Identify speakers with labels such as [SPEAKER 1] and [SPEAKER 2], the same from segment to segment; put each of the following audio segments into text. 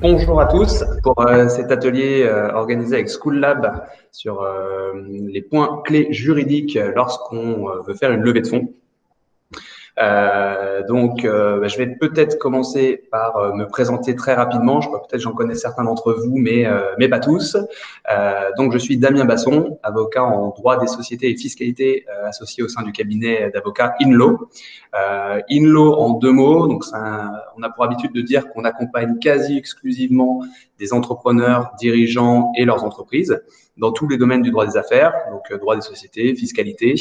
[SPEAKER 1] Bonjour à tous pour cet atelier organisé avec School Lab sur les points clés juridiques lorsqu'on veut faire une levée de fonds. Je vais peut-être commencer par me présenter très rapidement. Je crois peut-être j'en connais certains d'entre vous, mais pas tous. Donc, je suis Damien Basson, avocat en droit des sociétés et fiscalité associé au sein du cabinet d'avocats Inlaw. Inlaw, en deux mots, donc on a pour habitude de dire qu'on accompagne quasi exclusivement des entrepreneurs, dirigeants et leurs entreprises dans tous les domaines du droit des affaires, donc droit des sociétés, fiscalité,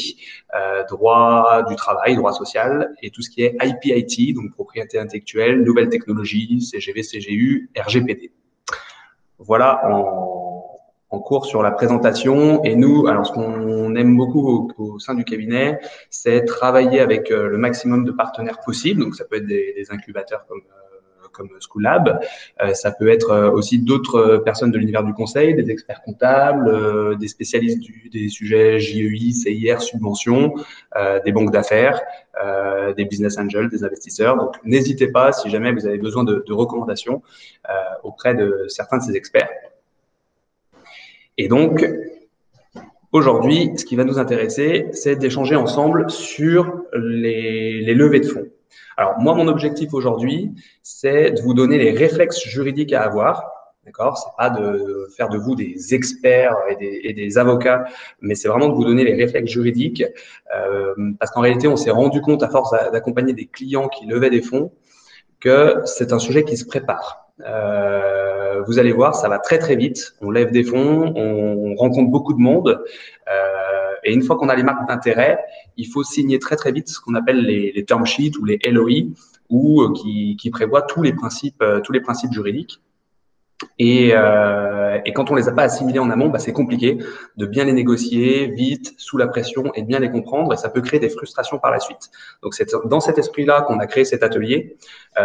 [SPEAKER 1] droit du travail, droit social et tout ce qui est IP-IT, donc propriété intellectuelle, nouvelles technologies, CGV, CGU, RGPD. Voilà en cours sur la présentation. Et nous, alors ce qu'on aime beaucoup au sein du cabinet, c'est travailler avec le maximum de partenaires possibles. Donc ça peut être des incubateurs comme School Lab. Ça peut être aussi d'autres personnes de l'univers du conseil, des experts comptables, des spécialistes des sujets JEI, CIR, subventions, des banques d'affaires, des business angels, des investisseurs. Donc, n'hésitez pas si jamais vous avez besoin de recommandations auprès de certains de ces experts. Et donc, aujourd'hui, ce qui va nous intéresser, c'est d'échanger ensemble sur les levées de fonds. Alors, moi, mon objectif aujourd'hui, c'est de vous donner les réflexes juridiques à avoir. D'accord? C'est pas de faire de vous des experts et des avocats, mais c'est vraiment de vous donner les réflexes juridiques. Parce qu'en réalité, on s'est rendu compte, à force d'accompagner des clients qui levaient des fonds, que c'est un sujet qui se prépare. Vous allez voir, ça va très très vite. On lève des fonds, on rencontre beaucoup de monde. Et une fois qu'on a les marques d'intérêt, il faut signer très très vite ce qu'on appelle les term sheets ou les LOI, ou qui prévoient tous les principes juridiques. Et quand on les a pas assimilés en amont, c'est compliqué de bien les négocier vite, sous la pression, et de bien les comprendre, et ça peut créer des frustrations par la suite. Donc c'est dans cet esprit-là qu'on a créé cet atelier.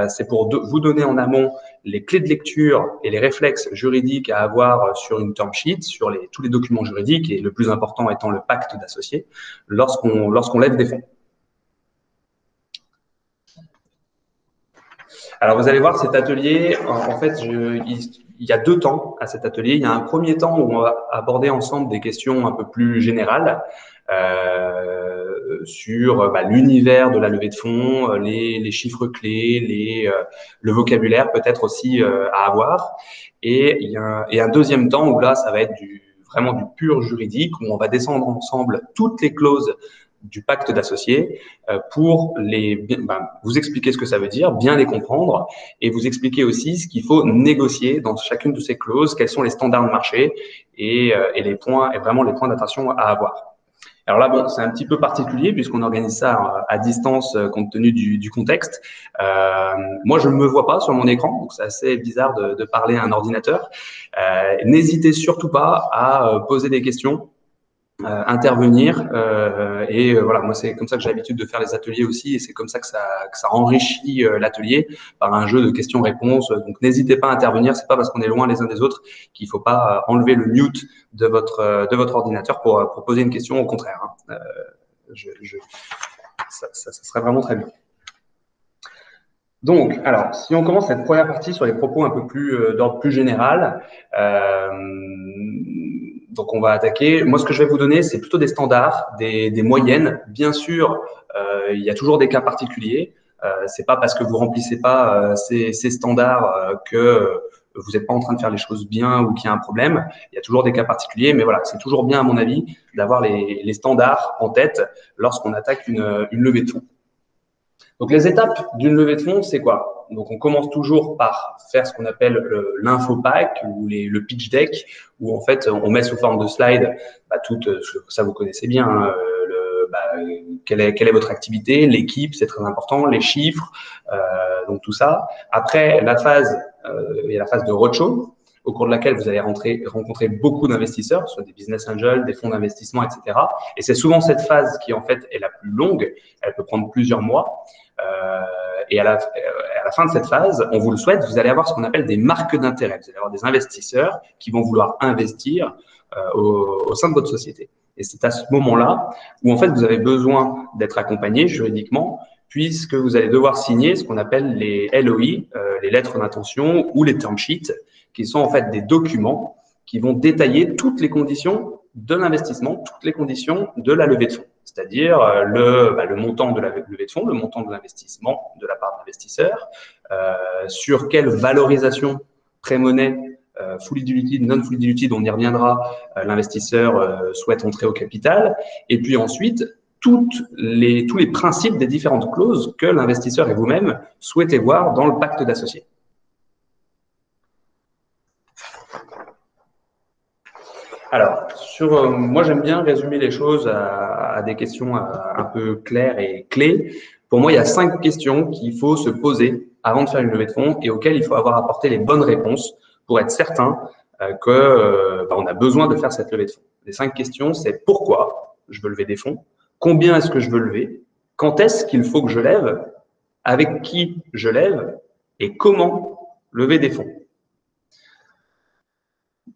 [SPEAKER 1] C'est pour vous donner en amont les clés de lecture et les réflexes juridiques à avoir sur une term sheet, sur tous les documents juridiques, et le plus important étant le pacte d'associés, lorsqu'on lève des fonds. Alors, vous allez voir, cet atelier, en fait, il y a deux temps à cet atelier. Il y a un premier temps où on va aborder ensemble des questions un peu plus générales sur l'univers de la levée de fonds, les chiffres clés, le vocabulaire peut-être aussi à avoir. Et il y a un deuxième temps où là, ça va être vraiment du pur juridique, où on va descendre ensemble toutes les clauses du pacte d'associés pour vous expliquer ce que ça veut dire, bien les comprendre et vous expliquer aussi ce qu'il faut négocier dans chacune de ces clauses, quels sont les standards de marché et les points, et vraiment les points d'attention à avoir. Alors là, bon, c'est un petit peu particulier puisqu'on organise ça à distance compte tenu du contexte. Moi, je ne me vois pas sur mon écran, donc c'est assez bizarre de parler à un ordinateur. N'hésitez surtout pas à poser des questions. Intervenir voilà, moi c'est comme ça que j'ai l'habitude de faire les ateliers aussi et c'est comme ça que ça enrichit l'atelier par un jeu de questions-réponses. Donc n'hésitez pas à intervenir, c'est pas parce qu'on est loin les uns des autres qu'il faut pas enlever le mute de votre ordinateur pour poser une question, au contraire hein. Ça serait vraiment très bien. Donc, alors, si on commence cette première partie sur les propos un peu plus d'ordre plus général, donc on va attaquer. Moi, ce que je vais vous donner, c'est plutôt des standards, des moyennes. Bien sûr, il y a toujours des cas particuliers. C'est pas parce que vous remplissez pas ces standards que vous n'êtes pas en train de faire les choses bien ou qu'il y a un problème. Il y a toujours des cas particuliers, mais voilà, c'est toujours bien, à mon avis, d'avoir les standards en tête lorsqu'on attaque une levée de fonds. Donc, les étapes d'une levée de fonds, c'est quoi? Donc, on commence toujours par faire ce qu'on appelle l'infopack ou le pitch deck, où en fait, on met sous forme de slide tout ça, vous connaissez bien, hein, quelle est votre activité, l'équipe, c'est très important, les chiffres, donc tout ça. Après, il y a la phase de roadshow, au cours de laquelle vous allez rencontrer beaucoup d'investisseurs, soit des business angels, des fonds d'investissement, etc. Et c'est souvent cette phase qui, en fait, est la plus longue. Elle peut prendre plusieurs mois. Et à la fin de cette phase, on vous le souhaite, vous allez avoir ce qu'on appelle des marques d'intérêt. Vous allez avoir des investisseurs qui vont vouloir investir au sein de votre société. Et c'est à ce moment-là où, en fait, vous avez besoin d'être accompagné juridiquement, puisque vous allez devoir signer ce qu'on appelle les LOI, les lettres d'intention ou les term sheets, qui sont en fait des documents qui vont détailler toutes les conditions de l'investissement, toutes les conditions de la levée de fonds, c'est-à-dire le montant de la levée de fonds, le montant de l'investissement de la part de l'investisseur, sur quelle valorisation pré-monnaie, fully diluted, non fully diluted, on y reviendra, l'investisseur souhaite entrer au capital, et puis ensuite tous les principes des différentes clauses que l'investisseur et vous-même souhaitez voir dans le pacte d'associés. Alors, moi, j'aime bien résumer les choses à des questions un peu claires et clés. Pour moi, il y a 5 questions qu'il faut se poser avant de faire une levée de fonds et auxquelles il faut avoir apporté les bonnes réponses pour être certain qu'on a besoin de faire cette levée de fonds. Les 5 questions, c'est pourquoi je veux lever des fonds, combien est-ce que je veux lever, quand est-ce qu'il faut que je lève, avec qui je lève et comment lever des fonds.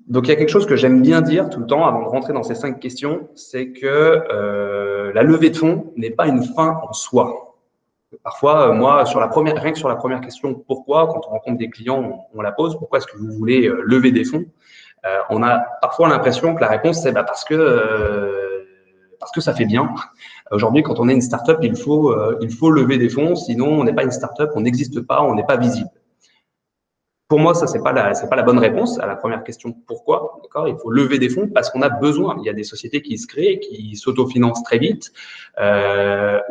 [SPEAKER 1] Donc, il y a quelque chose que j'aime bien dire tout le temps avant de rentrer dans ces 5 questions, c'est que la levée de fonds n'est pas une fin en soi. Parfois, moi, rien que sur la première question, pourquoi, quand on rencontre des clients, on la pose, pourquoi est-ce que vous voulez lever des fonds, on a parfois l'impression que la réponse, c'est parce que ça fait bien. Aujourd'hui, quand on est une start-up, il faut lever des fonds, sinon on n'est pas une start-up, on n'existe pas, on n'est pas visible. Pour moi, ça, c'est pas la bonne réponse à la première question. Pourquoi? D'accord? Il faut lever des fonds parce qu'on a besoin. Il y a des sociétés qui se créent, qui s'autofinancent très vite,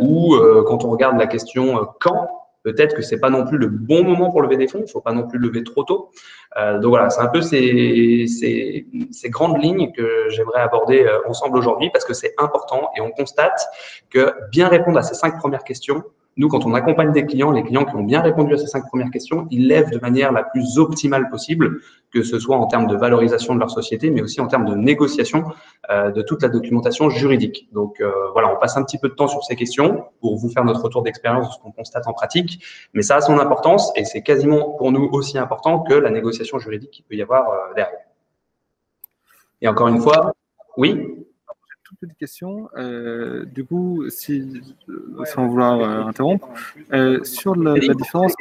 [SPEAKER 1] ou quand on regarde la question quand, peut-être que c'est pas non plus le bon moment pour lever des fonds. Il faut pas non plus lever trop tôt. Donc voilà, c'est un peu ces grandes lignes que j'aimerais aborder ensemble aujourd'hui parce que c'est important et on constate que bien répondre à ces 5 premières questions. Nous, quand on accompagne des clients, les clients qui ont bien répondu à ces 5 premières questions, ils lèvent de manière la plus optimale possible, que ce soit en termes de valorisation de leur société, mais aussi en termes de négociation de toute la documentation juridique. Donc voilà, on passe un petit peu de temps sur ces questions pour vous faire notre retour d'expérience de ce qu'on constate en pratique, mais ça a son importance et c'est quasiment pour nous aussi important que la négociation juridique qu'il peut y avoir derrière. Et encore une fois, oui.
[SPEAKER 2] Petite question. Du coup, sans vouloir interrompre, sur la différence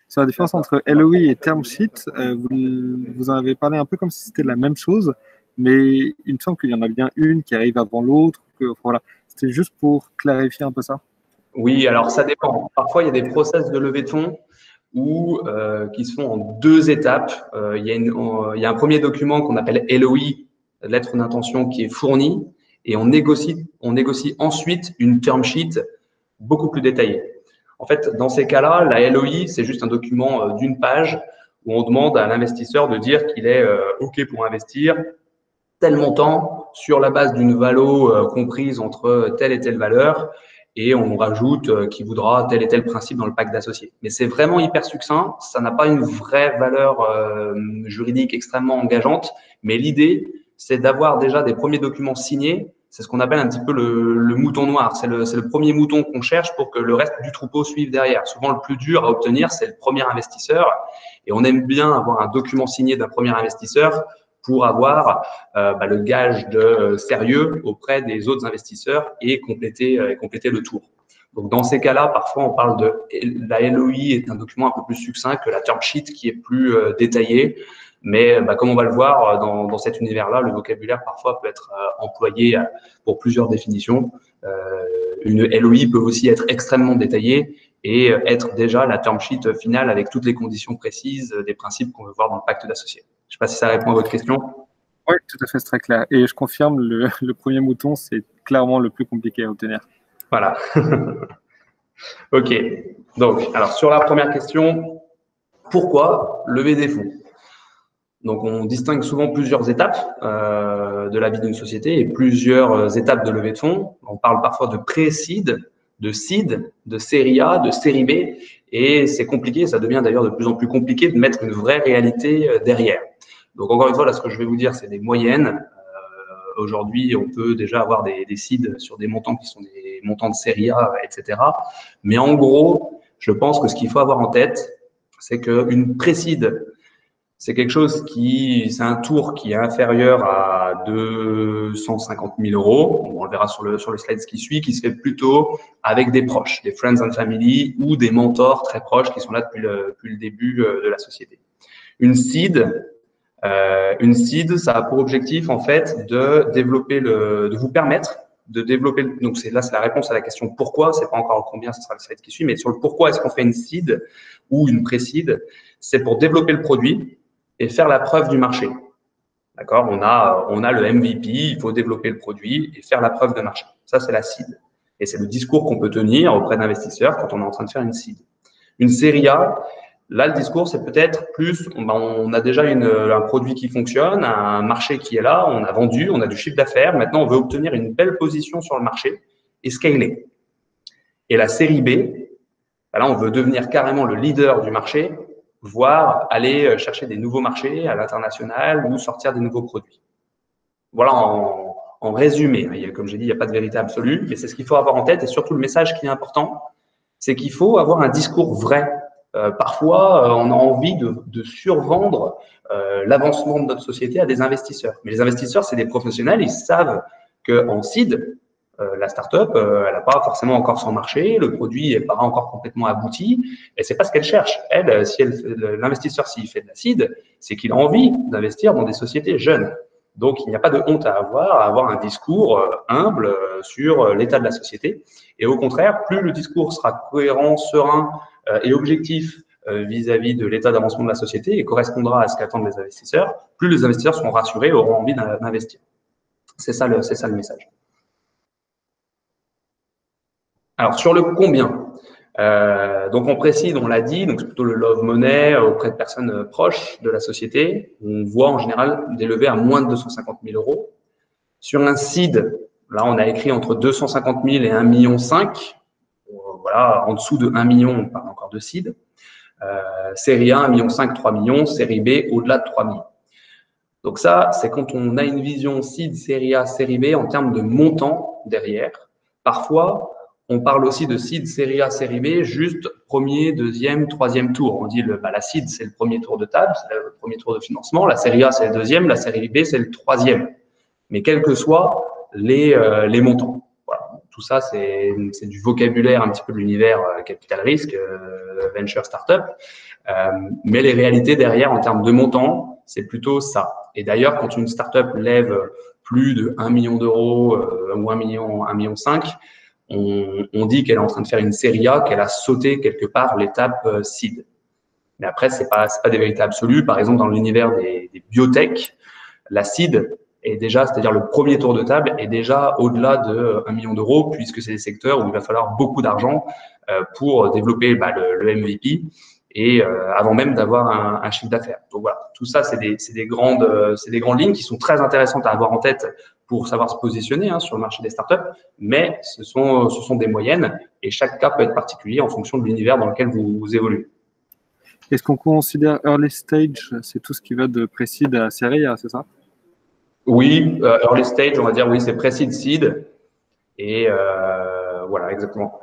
[SPEAKER 2] sur la différence entre LOI et term sheet, vous en avez parlé un peu comme si c'était la même chose, mais il me semble qu'il y en a bien une qui arrive avant l'autre. Voilà. C'était juste pour clarifier un peu ça.
[SPEAKER 1] Oui, alors ça dépend. Parfois, il y a des process de levée de fonds qui se font en 2 étapes. Il y a un premier document qu'on appelle LOI, lettre d'intention, qui est fournie, et on négocie ensuite une term sheet beaucoup plus détaillée. En fait, dans ces cas-là, la LOI, c'est juste un document d'1 page où on demande à l'investisseur de dire qu'il est OK pour investir tel montant sur la base d'une valo comprise entre telle et telle valeur, et on rajoute qu'il voudra tel et tel principe dans le pacte d'associés. Mais c'est vraiment hyper succinct, ça n'a pas une vraie valeur juridique extrêmement engageante, mais l'idée, c'est d'avoir déjà des premiers documents signés. C'est ce qu'on appelle un petit peu le mouton noir. C'est le premier mouton qu'on cherche pour que le reste du troupeau suive derrière. Souvent, le plus dur à obtenir, c'est le premier investisseur. Et on aime bien avoir un document signé d'un premier investisseur pour avoir le gage de sérieux auprès des autres investisseurs et compléter le tour. Donc, dans ces cas-là, parfois, on parle de la LOI est un document un peu plus succinct que la term sheet qui est plus détaillée. Mais comme on va le voir dans cet univers-là, le vocabulaire parfois peut être employé pour plusieurs définitions. Une LOI peut aussi être extrêmement détaillée et être déjà la term sheet finale avec toutes les conditions précises des principes qu'on veut voir dans le pacte d'associés. Je ne sais pas si ça répond à votre question.
[SPEAKER 2] Oui, tout à fait, c'est très clair. Et je confirme, le premier mouton, c'est clairement le plus compliqué à obtenir.
[SPEAKER 1] Voilà. OK. Donc, alors sur la première question, pourquoi lever des fonds? Donc, on distingue souvent plusieurs étapes de la vie d'une société et plusieurs étapes de levée de fonds. On parle parfois de pré-seed, de seed, de série A, de série B. Et c'est compliqué, ça devient d'ailleurs de plus en plus compliqué de mettre une vraie réalité derrière. Donc, encore une fois, là, ce que je vais vous dire, c'est des moyennes. Aujourd'hui, on peut déjà avoir des seeds sur des montants qui sont des montants de série A, etc. Mais en gros, je pense que ce qu'il faut avoir en tête, c'est qu'une pré-seed c'est quelque chose c'est un tour qui est inférieur à 250 000 euros. On le verra sur le slide qui suit, qui se fait plutôt avec des proches, des friends and family ou des mentors très proches qui sont là depuis le début de la société. Une seed, ça a pour objectif en fait de développer de vous permettre de développer. Donc c'est la réponse à la question pourquoi. C'est pas encore combien, ce sera le slide qui suit, mais sur le pourquoi est-ce qu'on fait une seed ou une pré-seed, c'est pour développer le produit et faire la preuve du marché. D'accord? On a le MVP, il faut développer le produit et faire la preuve de marché. Ça, c'est la seed. Et c'est le discours qu'on peut tenir auprès d'investisseurs quand on est en train de faire une seed. Une série A, là, le discours, c'est peut-être plus, on a déjà un produit qui fonctionne, un marché qui est là, on a vendu, on a du chiffre d'affaires. Maintenant, on veut obtenir une belle position sur le marché et scaler. Et la série B, là, on veut devenir carrément le leader du marché, voire aller chercher des nouveaux marchés à l'international ou sortir des nouveaux produits. Voilà en résumé. Comme j'ai dit, il n'y a pas de vérité absolue, mais c'est ce qu'il faut avoir en tête et surtout le message qui est important, c'est qu'il faut avoir un discours vrai. Parfois, on a envie de survendre l'avancement de notre société à des investisseurs. Mais les investisseurs, c'est des professionnels, ils savent qu'en seed, la startup, elle n'a pas forcément encore son marché, le produit n'est pas encore complètement abouti, et c'est pas ce qu'elle cherche. Elle, l'investisseur, s'il fait de la seed, c'est qu'il a envie d'investir dans des sociétés jeunes. Donc, il n'y a pas de honte à avoir un discours humble sur l'état de la société. Et au contraire, plus le discours sera cohérent, serein et objectif vis-à-vis de l'état d'avancement de la société et correspondra à ce qu'attendent les investisseurs, plus les investisseurs seront rassurés et auront envie d'investir. C'est ça le message. Alors, sur le combien, donc on précise, on l'a dit, donc c'est plutôt le love money auprès de personnes proches de la société. On voit en général des levées à moins de 250 000 euros. Sur un seed, là, on a écrit entre 250 000 et 1,5 million. Voilà, en dessous de 1 million, on parle encore de seed. Série A, 1,5 million, 3 millions. Série B, au-delà de 3 millions. Donc ça, c'est quand on a une vision seed, série A, série B en termes de montant derrière. Parfois, on parle aussi de seed, série A, série B, juste premier, deuxième, troisième tour. On dit la seed, c'est le premier tour de table, c'est le premier tour de financement. La série A, c'est le deuxième. La série B, c'est le troisième. Mais quels que soient les montants. Voilà. Tout ça, c'est du vocabulaire un petit peu de l'univers capital risque, venture startup. Mais les réalités derrière, en termes de montant, c'est plutôt ça. Et d'ailleurs, quand une startup lève plus de 1 million d'euros ou 1 million, 1,5 million, on dit qu'elle est en train de faire une série A, qu'elle a sauté quelque part l'étape seed. Mais après, c'est pas des vérités absolues. Par exemple, dans l'univers des biotech, la seed est déjà, c'est-à-dire le premier tour de table, est déjà au-delà de 1 million d'euros, puisque c'est des secteurs où il va falloir beaucoup d'argent pour développer le MVP et avant même d'avoir un chiffre d'affaires. Donc voilà, tout ça, c'est des grandes lignes qui sont très intéressantes à avoir en tête pour savoir se positionner sur le marché des startups, mais ce sont des moyennes et chaque cas peut être particulier en fonction de l'univers dans lequel vous évoluez.
[SPEAKER 2] Est-ce qu'on considère early stage, c'est tout ce qui va de pré-seed à série A, c'est ça?
[SPEAKER 1] Oui, early stage, on va dire, oui, c'est pré-seed, seed, et voilà, exactement.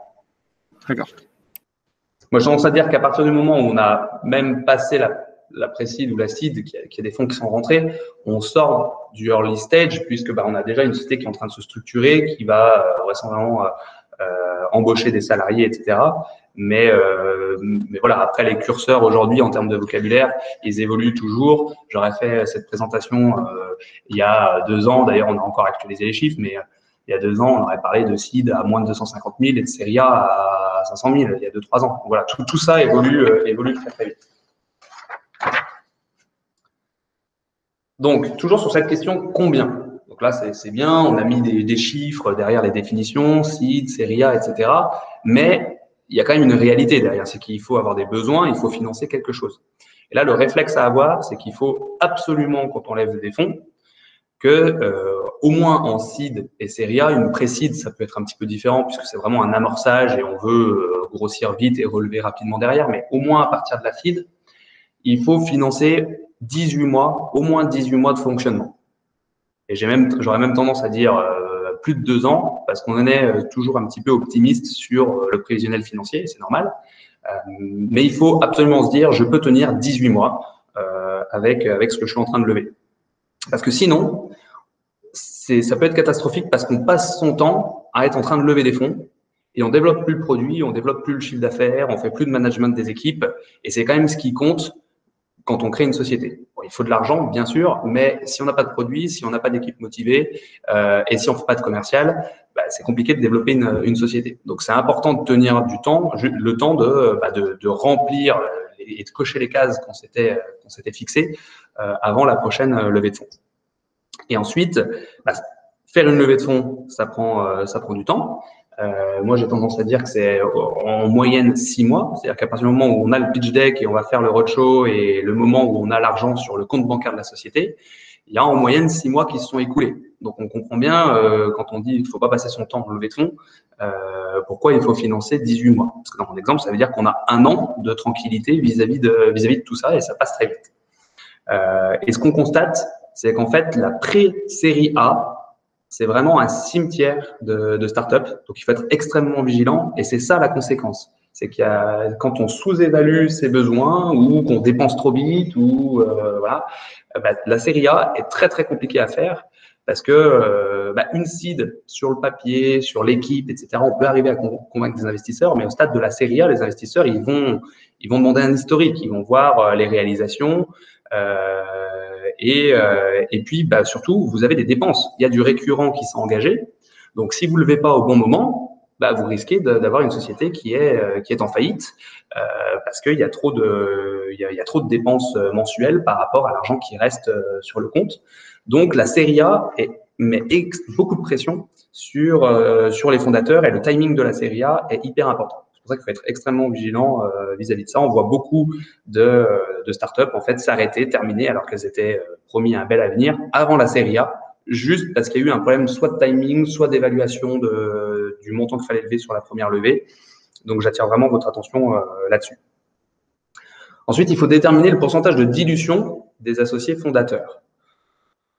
[SPEAKER 2] D'accord.
[SPEAKER 1] Moi, j'ai tendance à dire qu'à partir du moment où on a même passé la pré-seed ou la seed, qu'il y a des fonds qui sont rentrés, on sort du early stage puisque on a déjà une société qui est en train de se structurer, qui va vraisemblablement embaucher des salariés, etc. Mais voilà, après les curseurs aujourd'hui en termes de vocabulaire, ils évoluent toujours. J'aurais fait cette présentation il y a 2 ans. D'ailleurs, on a encore actualisé les chiffres, mais il y a 2 ans, on aurait parlé de seed à moins de 250 000 et de série A à 500 000 il y a 2-3 ans. Donc voilà, tout ça évolue très très vite. Donc, toujours sur cette question, combien? Donc là, c'est bien, on a mis des chiffres derrière les définitions, seed, série A, etc. Mais il y a quand même une réalité derrière, c'est qu'il faut avoir des besoins, il faut financer quelque chose. Et là, le réflexe à avoir, c'est qu'il faut absolument, quand on lève des fonds, que au moins en seed et série A, une pré-seed, ça peut être un petit peu différent puisque c'est vraiment un amorçage et on veut grossir vite et relever rapidement derrière, mais au moins à partir de la seed, il faut financer 18 mois, au moins 18 mois de fonctionnement. Et j'aurais même tendance à dire plus de 2 ans, parce qu'on en est toujours un petit peu optimiste sur le prévisionnel financier, c'est normal. Mais il faut absolument se dire, je peux tenir 18 mois avec ce que je suis en train de lever. Parce que sinon, ça peut être catastrophique parce qu'on passe son temps à être en train de lever des fonds et on développe plus le produit, on développe plus le chiffre d'affaires, on fait plus de management des équipes et c'est quand même ce qui compte quand on crée une société. Bon, il faut de l'argent, bien sûr, mais si on n'a pas de produit, si on n'a pas d'équipe motivée et si on ne fait pas de commercial, c'est compliqué de développer une société. Donc, c'est important de tenir le temps de remplir et de cocher les cases qu'on s'était fixées avant la prochaine levée de fonds. Et ensuite, faire une levée de fonds, ça prend du temps. Moi, j'ai tendance à dire que c'est en moyenne 6 mois. C'est-à-dire qu'à partir du moment où on a le pitch deck et on va faire le roadshow et le moment où on a l'argent sur le compte bancaire de la société, il y a en moyenne 6 mois qui se sont écoulés. Donc, on comprend bien quand on dit qu'il ne faut pas passer son temps en levée de fonds, pourquoi il faut financer 18 mois. Parce que dans mon exemple, ça veut dire qu'on a 1 an de tranquillité vis-à-vis de tout ça et ça passe très vite. Et ce qu'on constate, c'est qu'en fait, la pré-série A, c'est vraiment un cimetière de startups. Donc, il faut être extrêmement vigilant. Et c'est ça la conséquence. C'est quand on sous-évalue ses besoins ou qu'on dépense trop vite ou la série A est très, très compliquée à faire parce que une seed sur le papier, sur l'équipe, etc., on peut arriver à convaincre des investisseurs. Mais au stade de la série A, les investisseurs, ils vont demander un historique. Ils vont voir les réalisations. Et puis, surtout, vous avez des dépenses. Il y a du récurrent qui s'est engagé. Donc, si vous ne levez pas au bon moment, vous risquez d'avoir une société qui est en faillite parce qu'il y a trop de dépenses mensuelles par rapport à l'argent qui reste sur le compte. Donc, la série A met beaucoup de pression sur les fondateurs et le timing de la série A est hyper important. C'est pour ça qu'il faut être extrêmement vigilant vis-à-vis de ça. On voit beaucoup de startups en fait s'arrêter, terminer alors qu'elles étaient promis un bel avenir avant la série A, juste parce qu'il y a eu un problème soit de timing, soit d'évaluation du montant qu'il fallait lever sur la première levée. Donc, j'attire vraiment votre attention là-dessus. Ensuite, il faut déterminer le pourcentage de dilution des associés fondateurs.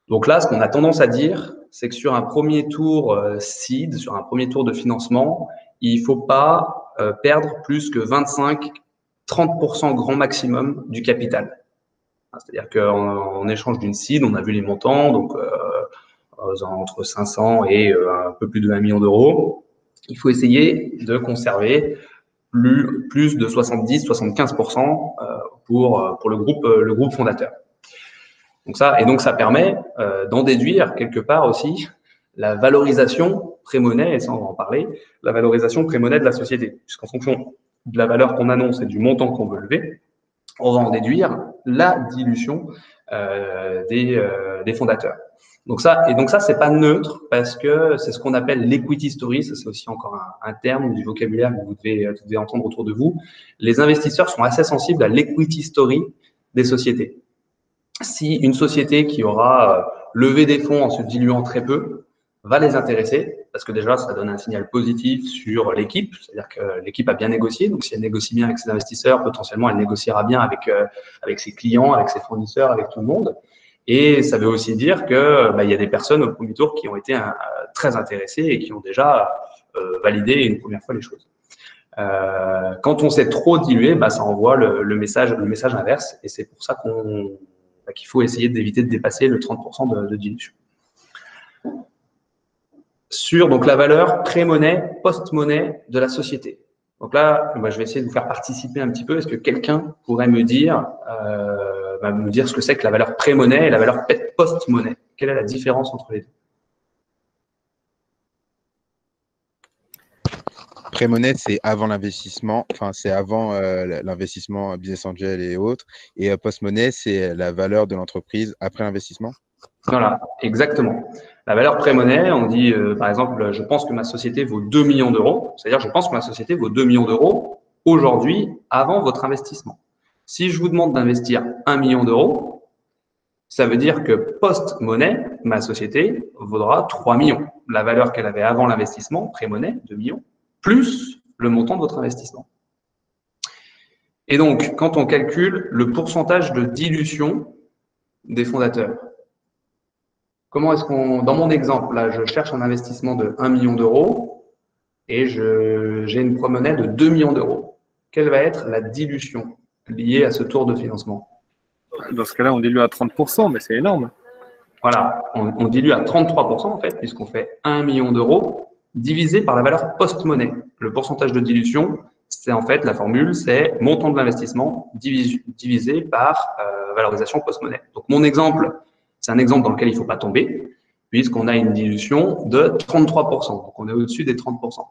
[SPEAKER 1] Donc là, ce qu'on a tendance à dire, c'est que sur un premier tour seed, sur un premier tour de financement, il ne faut pas perdre plus que 25-30% grand maximum du capital. C'est-à-dire qu'en échange d'une seed, on a vu les montants, donc entre 500 et un peu plus de 1 million d'euros. Il faut essayer de conserver plus de 70-75% pour le groupe fondateur. Donc ça permet d'en déduire quelque part aussi la valorisation pré-monnaie, et ça on va en parler, la valorisation pré-monnaie de la société, puisqu'en fonction de la valeur qu'on annonce et du montant qu'on veut lever, on va en déduire la dilution des fondateurs. Donc ça, c'est pas neutre parce que c'est ce qu'on appelle l'equity story. Ça, c'est aussi encore un terme du vocabulaire que vous devez entendre autour de vous. Les investisseurs sont assez sensibles à l'equity story des sociétés. Si une société qui aura levé des fonds en se diluant très peu va les intéresser, parce que déjà, ça donne un signal positif sur l'équipe, c'est-à-dire que l'équipe a bien négocié. Donc, si elle négocie bien avec ses investisseurs, potentiellement, elle négociera bien avec ses clients, avec ses fournisseurs, avec tout le monde. Et ça veut aussi dire que y a des personnes au premier tour qui ont été très intéressées et qui ont déjà validé une première fois les choses. Quand on s'est trop dilué, ça envoie le message inverse, et c'est pour ça qu'il faut essayer d'éviter de dépasser le 30% de dilution. Sur donc la valeur pré-monnaie, post-monnaie de la société. Donc là, je vais essayer de vous faire participer un petit peu. Est-ce que quelqu'un pourrait me dire ce que c'est que la valeur pré-monnaie et la valeur post-monnaie? Quelle est la différence entre les deux?
[SPEAKER 3] Pré-monnaie, c'est avant l'investissement, enfin c'est avant l'investissement business angel et autres. Et post-monnaie, c'est la valeur de l'entreprise après l'investissement.
[SPEAKER 1] Voilà, exactement. La valeur pré-monnaie, on dit par exemple, je pense que ma société vaut 2 millions d'euros. C'est-à-dire, je pense que ma société vaut 2 millions d'euros aujourd'hui avant votre investissement. Si je vous demande d'investir 1 million d'euros, ça veut dire que post-monnaie, ma société vaudra 3 millions. La valeur qu'elle avait avant l'investissement, pré-monnaie, 2 millions, plus le montant de votre investissement. Et donc, quand on calcule le pourcentage de dilution des fondateurs, comment est-ce dans mon exemple, là, je cherche un investissement de 1 million d'euros et j'ai une pré-monnaie de 2 millions d'euros. Quelle va être la dilution liée à ce tour de financement?
[SPEAKER 2] Dans ce cas-là, on dilue à 30%, mais c'est énorme.
[SPEAKER 1] Voilà, on dilue à 33% en fait, puisqu'on fait 1 million d'euros divisé par la valeur post-monnaie. Le pourcentage de dilution, c'est en fait la formule, c'est montant de l'investissement divisé par valorisation post-monnaie. Donc mon exemple, c'est un exemple dans lequel il ne faut pas tomber, puisqu'on a une dilution de 33%. Donc on est au-dessus des 30%.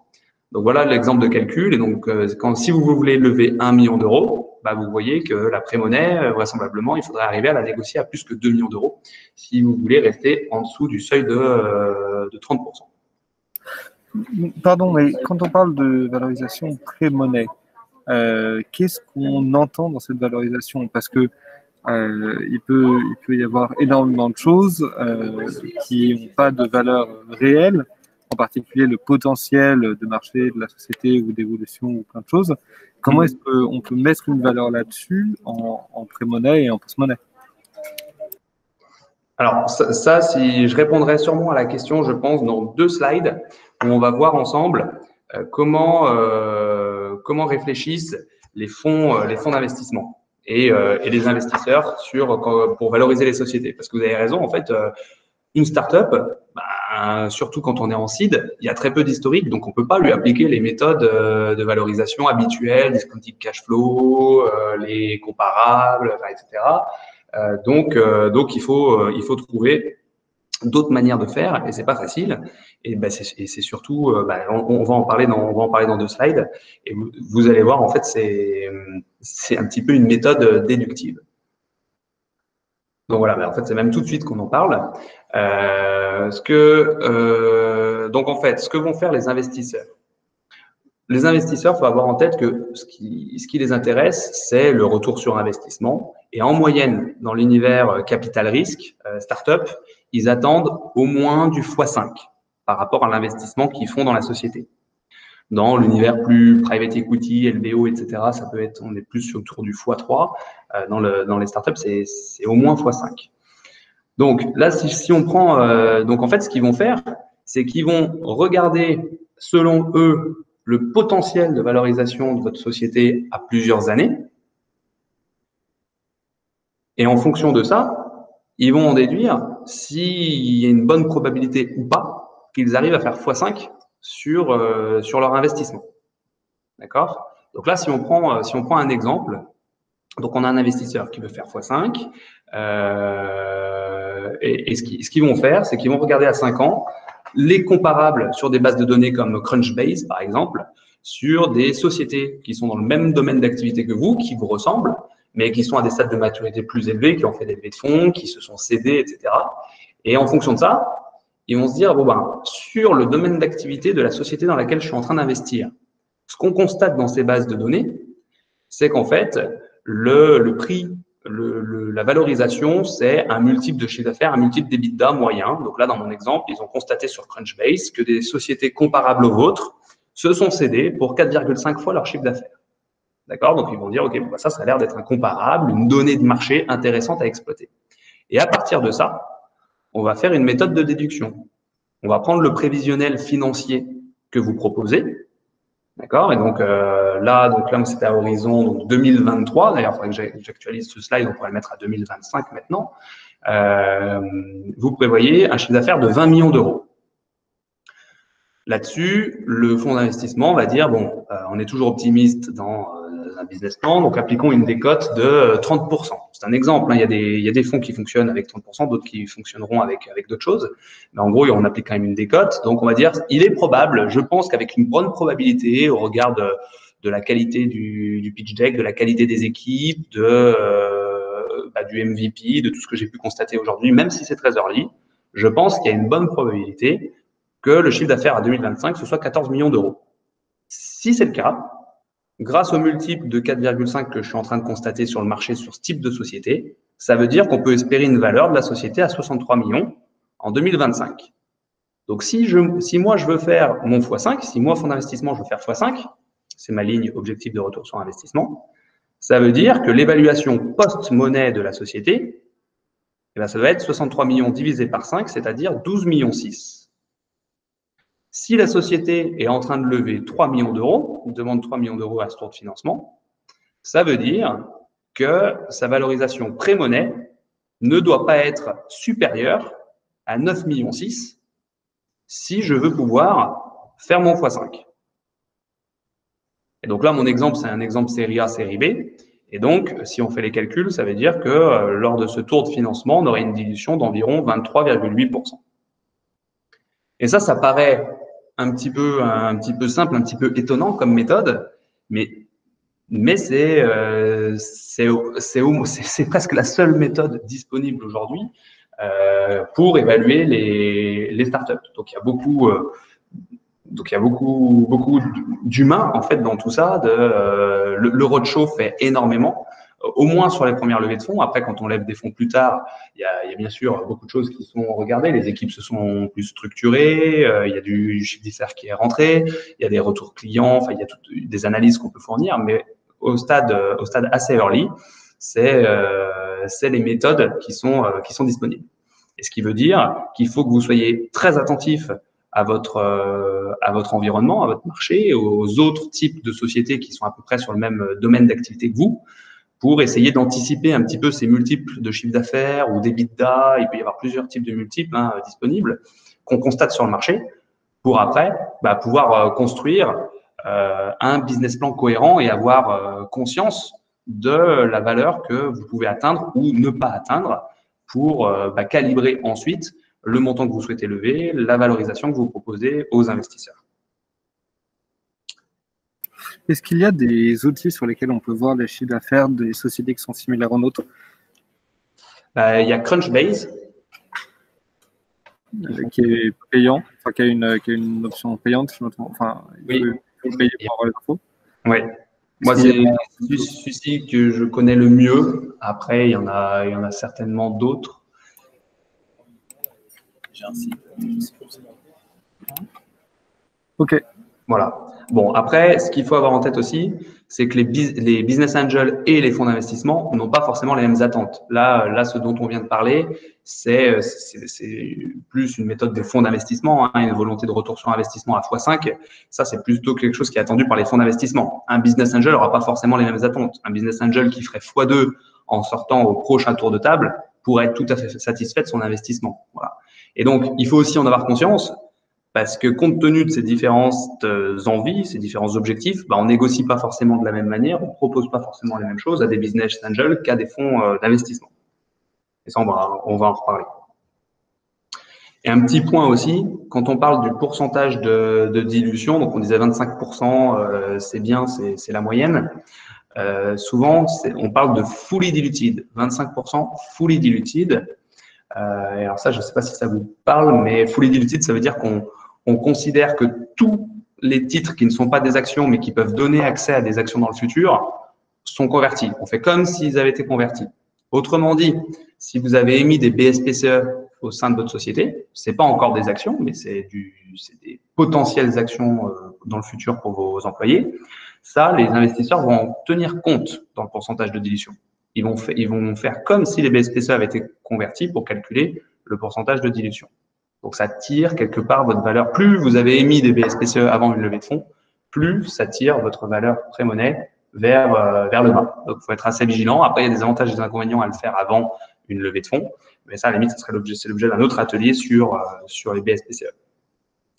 [SPEAKER 1] Donc voilà l'exemple de calcul. Et donc, si vous voulez lever 1 million d'euros, bah, vous voyez que la pré-monnaie, vraisemblablement, il faudrait arriver à la négocier à plus que 2 millions d'euros si vous voulez rester en dessous du seuil de 30%.
[SPEAKER 2] Pardon, mais quand on parle de valorisation pré-monnaie, qu'est-ce qu'on entend dans cette valorisation? Parce que il peut y avoir énormément de choses qui n'ont pas de valeur réelle, en particulier le potentiel de marché de la société ou d'évolution ou plein de choses. Comment est-ce qu'on peut mettre une valeur là-dessus en pré-monnaie et en post-monnaie?
[SPEAKER 1] Alors ça, si je répondrai sûrement à la question, je pense, dans 2 slides, où on va voir ensemble comment réfléchissent les fonds d'investissement et les investisseurs pour valoriser les sociétés. Parce que vous avez raison, en fait, une startup, surtout quand on est en seed, il y a très peu d'historique, donc on peut pas lui appliquer les méthodes de valorisation habituelles, discounted cash flow, les comparables, etc. Donc il faut trouver d'autres manières de faire et c'est pas facile. Et c'est surtout, on va en parler dans 2 slides. Et vous allez voir, en fait, c'est un petit peu une méthode déductive. Donc voilà, en fait, c'est même tout de suite qu'on en parle. Donc en fait, ce que vont faire les investisseurs. Les investisseurs, il faut avoir en tête que ce qui les intéresse, c'est le retour sur investissement. Et en moyenne, dans l'univers capital risque, startup, ils attendent au moins du x5 par rapport à l'investissement qu'ils font dans la société. Dans l'univers plus private equity, LBO, etc., on est plus autour du x3. Dans les startups, c'est au moins x5. Donc là, si on prend, donc en fait, ce qu'ils vont faire, c'est qu'ils vont regarder, selon eux, le potentiel de valorisation de votre société à plusieurs années. Et en fonction de ça, ils vont en déduire s'il y a une bonne probabilité ou pas qu'ils arrivent à faire x5 sur leur investissement. D'accord? Donc là, si on prend un exemple, donc on a un investisseur qui veut faire x5, et ce qu'ils vont faire, c'est qu'ils vont regarder à 5 ans les comparables sur des bases de données comme Crunchbase, par exemple, sur des sociétés qui sont dans le même domaine d'activité que vous, qui vous ressemblent, mais qui sont à des stades de maturité plus élevés, qui ont fait des levées de fonds, qui se sont cédés, etc. Et en fonction de ça, ils vont se dire, sur le domaine d'activité de la société dans laquelle je suis en train d'investir, ce qu'on constate dans ces bases de données, c'est qu'en fait, le prix, la valorisation, c'est un multiple de chiffre d'affaires, un multiple d'EBITDA moyen. Donc là, dans mon exemple, ils ont constaté sur Crunchbase que des sociétés comparables aux vôtres se sont cédées pour 4,5 fois leur chiffre d'affaires. D'accord? Donc, ils vont dire, OK, ça a l'air d'être incomparable, une donnée de marché intéressante à exploiter. Et à partir de ça, on va faire une méthode de déduction. On va prendre le prévisionnel financier que vous proposez. D'accord? Et donc là, c'était à horizon donc 2023. D'ailleurs, il faudrait que j'actualise ce slide, on pourrait le mettre à 2025 maintenant. Vous prévoyez un chiffre d'affaires de 20 millions d'euros. Là-dessus, le fonds d'investissement va dire, on est toujours optimiste dans un business plan, donc appliquons une décote de 30%. C'est un exemple, hein, il y a des fonds qui fonctionnent avec 30%, d'autres qui fonctionneront avec d'autres choses. Mais en gros, on applique quand même une décote. Donc, on va dire, il est probable, je pense qu'avec une bonne probabilité, au regard de la qualité du pitch deck, de la qualité des équipes, du MVP, de tout ce que j'ai pu constater aujourd'hui, même si c'est très early, je pense qu'il y a une bonne probabilité que le chiffre d'affaires à 2025, ce soit 14 millions d'euros. Si c'est le cas, grâce au multiple de 4,5 que je suis en train de constater sur le marché sur ce type de société, ça veut dire qu'on peut espérer une valeur de la société à 63 millions en 2025. Donc, si moi, je veux faire mon x5, si moi, fonds d'investissement, je veux faire x5, c'est ma ligne objectif de retour sur investissement, ça veut dire que l'évaluation post-monnaie de la société, ça va être 63 millions divisé par 5, c'est-à-dire 12 millions 6. Si la société est en train de lever 3 millions d'euros, on demande 3 millions d'euros à ce tour de financement, ça veut dire que sa valorisation pré-monnaie ne doit pas être supérieure à 9,6 millions si je veux pouvoir faire mon x5. Et donc là, mon exemple, c'est un exemple série A, série B. Et donc, si on fait les calculs, ça veut dire que lors de ce tour de financement, on aurait une dilution d'environ 23,8%. Et ça paraît un petit peu simple, un petit peu étonnant comme méthode, mais c'est presque la seule méthode disponible aujourd'hui pour évaluer les startups. Donc, il y a beaucoup d'humains en fait dans tout ça. Le roadshow fait énormément, au moins sur les premières levées de fonds. Après, quand on lève des fonds plus tard, il y a bien sûr beaucoup de choses qui sont regardées. Les équipes se sont plus structurées, il y a du chiffre d'affaires qui est rentré, il y a des retours clients, enfin il y a des analyses qu'on peut fournir, mais au stade assez early, c'est les méthodes qui sont disponibles. Et ce qui veut dire qu'il faut que vous soyez très attentif à votre environnement, à votre marché, aux autres types de sociétés qui sont à peu près sur le même domaine d'activité que vous, pour essayer d'anticiper un petit peu ces multiples de chiffre d'affaires ou d'EBITDA. Il peut y avoir plusieurs types de multiples disponibles qu'on constate sur le marché pour après pouvoir construire un business plan cohérent et avoir conscience de la valeur que vous pouvez atteindre ou ne pas atteindre pour calibrer ensuite le montant que vous souhaitez lever, la valorisation que vous proposez aux investisseurs.
[SPEAKER 2] Est-ce qu'il y a des outils sur lesquels on peut voir les chiffres d'affaires des sociétés qui sont similaires aux nôtres?
[SPEAKER 1] Il y a Crunchbase.
[SPEAKER 2] Qui est payant, enfin qui a une option payante, je me trompe. Enfin,
[SPEAKER 1] oui.
[SPEAKER 2] Il faut payer pour avoir les infos.
[SPEAKER 1] Oui. Moi, c'est celui que je connais le mieux. Après, il y en a certainement d'autres. J'ai un site.
[SPEAKER 2] Ok.
[SPEAKER 1] Voilà. Bon, après, ce qu'il faut avoir en tête aussi, c'est que les business angels et les fonds d'investissement n'ont pas forcément les mêmes attentes. Là, ce dont on vient de parler, c'est plus une méthode des fonds d'investissement, une volonté de retour sur investissement à x5. Ça, c'est plutôt quelque chose qui est attendu par les fonds d'investissement. Un business angel n'aura pas forcément les mêmes attentes. Un business angel qui ferait x2 en sortant au prochain tour de table pourrait être tout à fait satisfait de son investissement. Voilà. Et donc, il faut aussi en avoir conscience. Parce que compte tenu de ces différentes envies, ces différents objectifs, on négocie pas forcément de la même manière, on propose pas forcément les mêmes choses à des business angels qu'à des fonds d'investissement. Et ça, on va en reparler. Et un petit point aussi, quand on parle du pourcentage de dilution, donc on disait 25%, c'est bien, c'est la moyenne. Souvent, on parle de fully diluted, 25% fully diluted. Et alors ça, je ne sais pas si ça vous parle, mais fully diluted, ça veut dire qu'on considère que tous les titres qui ne sont pas des actions, mais qui peuvent donner accès à des actions dans le futur, sont convertis. On fait comme s'ils avaient été convertis. Autrement dit, si vous avez émis des BSPCE au sein de votre société, ce n'est pas encore des actions, mais c'est des potentielles actions dans le futur pour vos employés. Ça, les investisseurs vont en tenir compte dans le pourcentage de dilution. Ils vont faire comme si les BSPCE avaient été convertis pour calculer le pourcentage de dilution. Donc, ça tire quelque part votre valeur. Plus vous avez émis des BSPCE avant une levée de fonds, plus ça tire votre valeur pré-monnaie vers le bas. Donc, il faut être assez vigilant. Après, il y a des avantages et des inconvénients à le faire avant une levée de fonds. Mais ça, à la limite, c'est l'objet d'un autre atelier sur les BSPCE.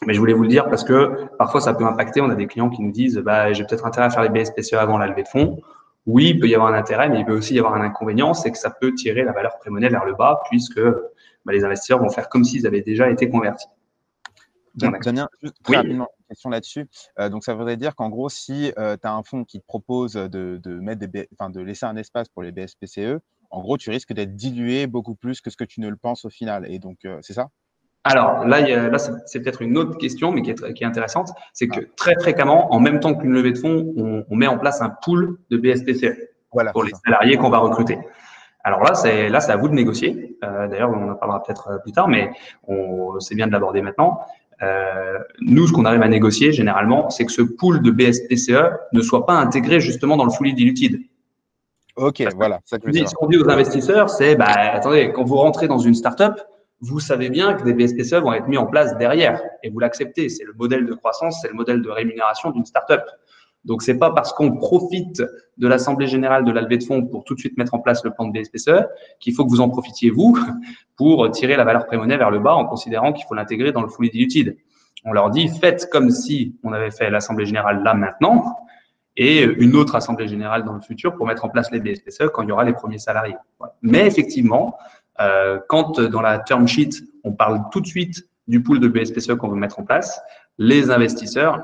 [SPEAKER 1] Mais je voulais vous le dire parce que parfois, ça peut impacter. On a des clients qui nous disent j'ai peut-être intérêt à faire les BSPCE avant la levée de fonds. Oui, il peut y avoir un intérêt, mais il peut aussi y avoir un inconvénient, c'est que ça peut tirer la valeur pré-monnaie vers le bas, puisque les investisseurs vont faire comme s'ils avaient déjà été convertis.
[SPEAKER 3] Damien, juste très rapidement, une question là-dessus. Donc, ça voudrait dire qu'en gros, si tu as un fonds qui te propose de laisser un espace pour les BSPCE, en gros, tu risques d'être dilué beaucoup plus que ce que tu ne le penses au final. Et donc, c'est ça?
[SPEAKER 1] Alors, là c'est peut-être une autre question, mais qui est intéressante. C'est que très fréquemment, en même temps qu'une levée de fonds, on met en place un pool de BSPCE pour les salariés qu'on va recruter. Alors là, c'est à vous de négocier. D'ailleurs, on en parlera peut-être plus tard, mais c'est bien de l'aborder maintenant. Nous, ce qu'on arrive à négocier généralement, c'est que ce pool de BSPCE ne soit pas intégré justement dans le fully diluted.
[SPEAKER 3] Ok, voilà.
[SPEAKER 1] Ce qu'on dit aux investisseurs, c'est attendez, quand vous rentrez dans une startup, vous savez bien que des BSPCE vont être mis en place derrière et vous l'acceptez. C'est le modèle de croissance, c'est le modèle de rémunération d'une startup. Donc, c'est pas parce qu'on profite de l'Assemblée générale de la levée de fonds pour tout de suite mettre en place le plan de BSPCE qu'il faut que vous en profitiez, vous, pour tirer la valeur pré-monnaie vers le bas en considérant qu'il faut l'intégrer dans le fully diluted. On leur dit, faites comme si on avait fait l'Assemblée générale là maintenant et une autre Assemblée générale dans le futur pour mettre en place les BSPCE quand il y aura les premiers salariés. Voilà. Mais effectivement, quand dans la term sheet, on parle tout de suite du pool de BSPCE qu'on veut mettre en place, les investisseurs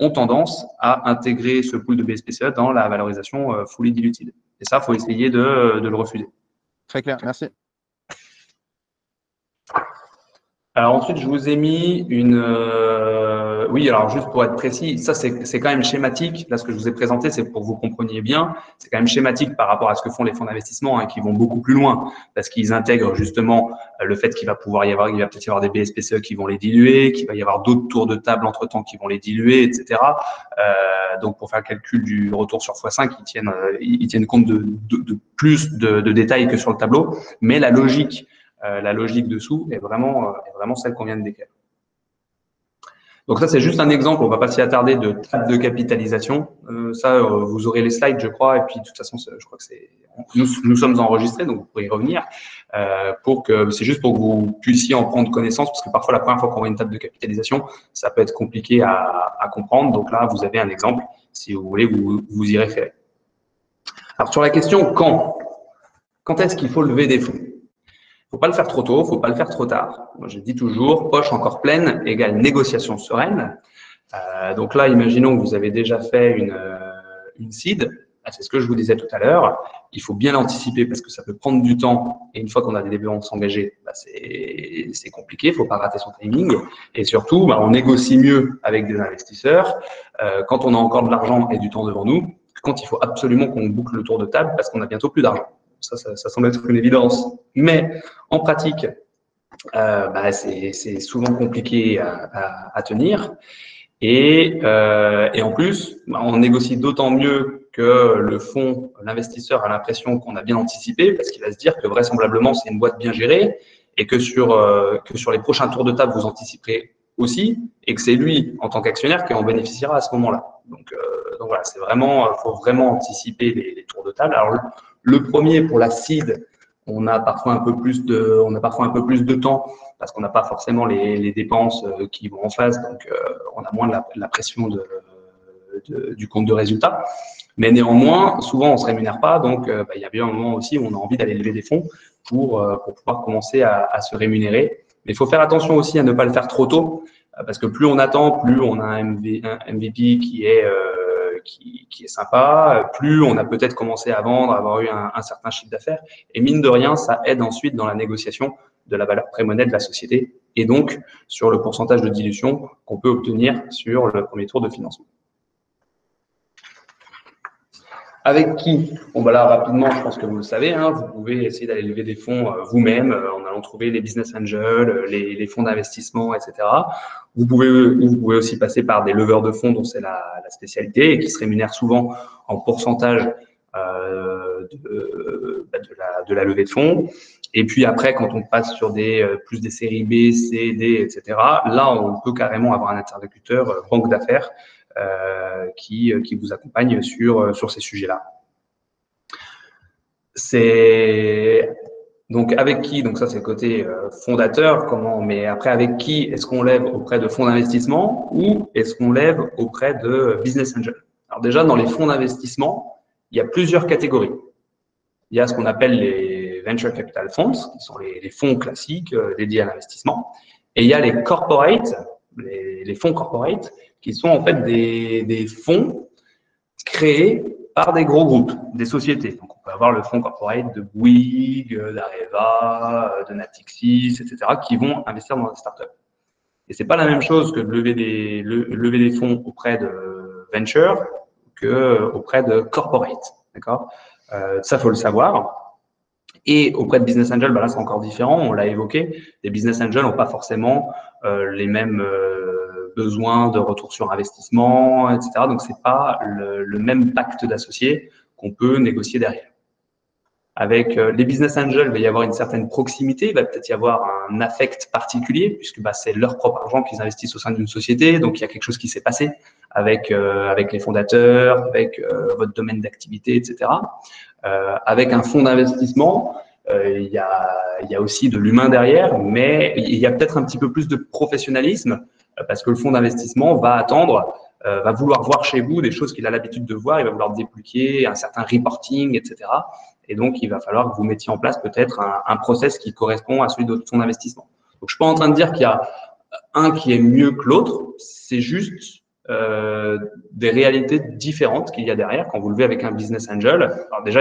[SPEAKER 1] ont tendance à intégrer ce pool de BSPCE dans la valorisation fully diluted. Et ça, il faut essayer de le refuser.
[SPEAKER 3] Très clair, merci.
[SPEAKER 1] Alors ensuite, je vous ai mis une… oui, alors juste pour être précis, ça c'est quand même schématique. Là, ce que je vous ai présenté, c'est pour que vous compreniez bien. C'est quand même schématique par rapport à ce que font les fonds d'investissement, hein, qui vont beaucoup plus loin, parce qu'ils intègrent justement le fait qu'il va peut-être y avoir des BSPCE qui vont les diluer, qu'il va y avoir d'autres tours de table entre-temps qui vont les diluer, etc. Donc, pour faire le calcul du retour sur x5, ils tiennent compte de plus de détails que sur le tableau, mais la logique dessous est vraiment celle qu'on vient de décrire. Donc ça, c'est juste un exemple, on ne va pas s'y attarder, de table de capitalisation. Vous aurez les slides, je crois, et puis de toute façon, je crois que nous sommes enregistrés, donc vous pourrez y revenir. C'est juste pour que vous puissiez en prendre connaissance, parce que parfois, la première fois qu'on voit une table de capitalisation, ça peut être compliqué à comprendre. Donc là, vous avez un exemple, si vous voulez vous y référer. Alors sur la question quand est-ce qu'il faut lever des fonds? Faut pas le faire trop tôt, faut pas le faire trop tard. Moi, je dis toujours, poche encore pleine égale négociation sereine. Donc là, imaginons que vous avez déjà fait une seed. C'est ce que je vous disais tout à l'heure. Il faut bien l'anticiper parce que ça peut prendre du temps. Et une fois qu'on a des dépenses engagées, c'est compliqué. Il faut pas rater son timing. Et surtout, on négocie mieux avec des investisseurs quand on a encore de l'argent et du temps devant nous, quand il faut absolument qu'on boucle le tour de table parce qu'on a bientôt plus d'argent. Ça semble être une évidence. Mais en pratique, c'est souvent compliqué à tenir. Et en plus, on négocie d'autant mieux que le fonds, l'investisseur a l'impression qu'on a bien anticipé parce qu'il va se dire que vraisemblablement, c'est une boîte bien gérée et que sur les prochains tours de table, vous anticiperez aussi et que c'est lui, en tant qu'actionnaire, qui en bénéficiera à ce moment-là. Donc voilà, faut vraiment anticiper les tours de table. Alors, le premier, pour la seed, on a parfois un peu plus de temps parce qu'on n'a pas forcément les dépenses qui vont en face, donc on a moins la pression du compte de résultat. Mais néanmoins, souvent, on ne se rémunère pas, donc il y a bien un moment aussi où on a envie d'aller lever des fonds pour pouvoir commencer à se rémunérer. Mais il faut faire attention aussi à ne pas le faire trop tôt, parce que plus on attend, plus on a un MVP qui est sympa, plus on a peut-être commencé à vendre, avoir eu un certain chiffre d'affaires. Et mine de rien, ça aide ensuite dans la négociation de la valeur pré-monnaie de la société et donc sur le pourcentage de dilution qu'on peut obtenir sur le premier tour de financement. Avec qui? Bon, là, rapidement, je pense que vous le savez, hein, vous pouvez essayer d'aller lever des fonds vous-même en allant trouver les business angels, les fonds d'investissement, etc. Vous pouvez aussi passer par des leveurs de fonds dont c'est la spécialité et qui se rémunèrent souvent en pourcentage de la levée de fonds. Et puis après, quand on passe sur plus des séries B, C, D, etc., là, on peut carrément avoir un interlocuteur banque d'affaires qui vous accompagne sur ces sujets-là. Donc avec qui? Donc ça c'est le côté fondateur. Mais après avec qui est-ce qu'on lève auprès de fonds d'investissement ou est-ce qu'on lève auprès de business angels? Alors déjà dans les fonds d'investissement, il y a plusieurs catégories. Il y a ce qu'on appelle les venture capital funds, qui sont les fonds classiques dédiés à l'investissement, et il y a les corporates, les fonds corporate, qui sont en fait des fonds créés par des gros groupes, des sociétés. Donc, on peut avoir le fonds corporate de Bouygues, d'Areva, de Natixis, etc., qui vont investir dans des startups. Et c'est pas la même chose que de lever des fonds auprès de venture que auprès de corporate. D'accord? Ça, faut le savoir. Et auprès de business angels, là, c'est encore différent. On l'a évoqué. Les business angels n'ont pas forcément les mêmes besoins de retour sur investissement, etc. Donc, c'est pas le même pacte d'associés qu'on peut négocier derrière. Avec les business angels, il va y avoir une certaine proximité, il va peut-être y avoir un affect particulier, puisque c'est leur propre argent qu'ils investissent au sein d'une société, donc il y a quelque chose qui s'est passé avec les fondateurs, avec votre domaine d'activité, etc. Avec un fonds d'investissement, il y a aussi de l'humain derrière, mais il y a peut-être un petit peu plus de professionnalisme, parce que le fonds d'investissement va va vouloir voir chez vous des choses qu'il a l'habitude de voir, il va vouloir débloquer un certain reporting, etc. Et donc, il va falloir que vous mettiez en place peut-être un process qui correspond à celui de votre fonds d'investissement. Donc, je suis pas en train de dire qu'il y a un qui est mieux que l'autre, c'est juste des réalités différentes qu'il y a derrière quand vous levez avec un business angel. Alors déjà,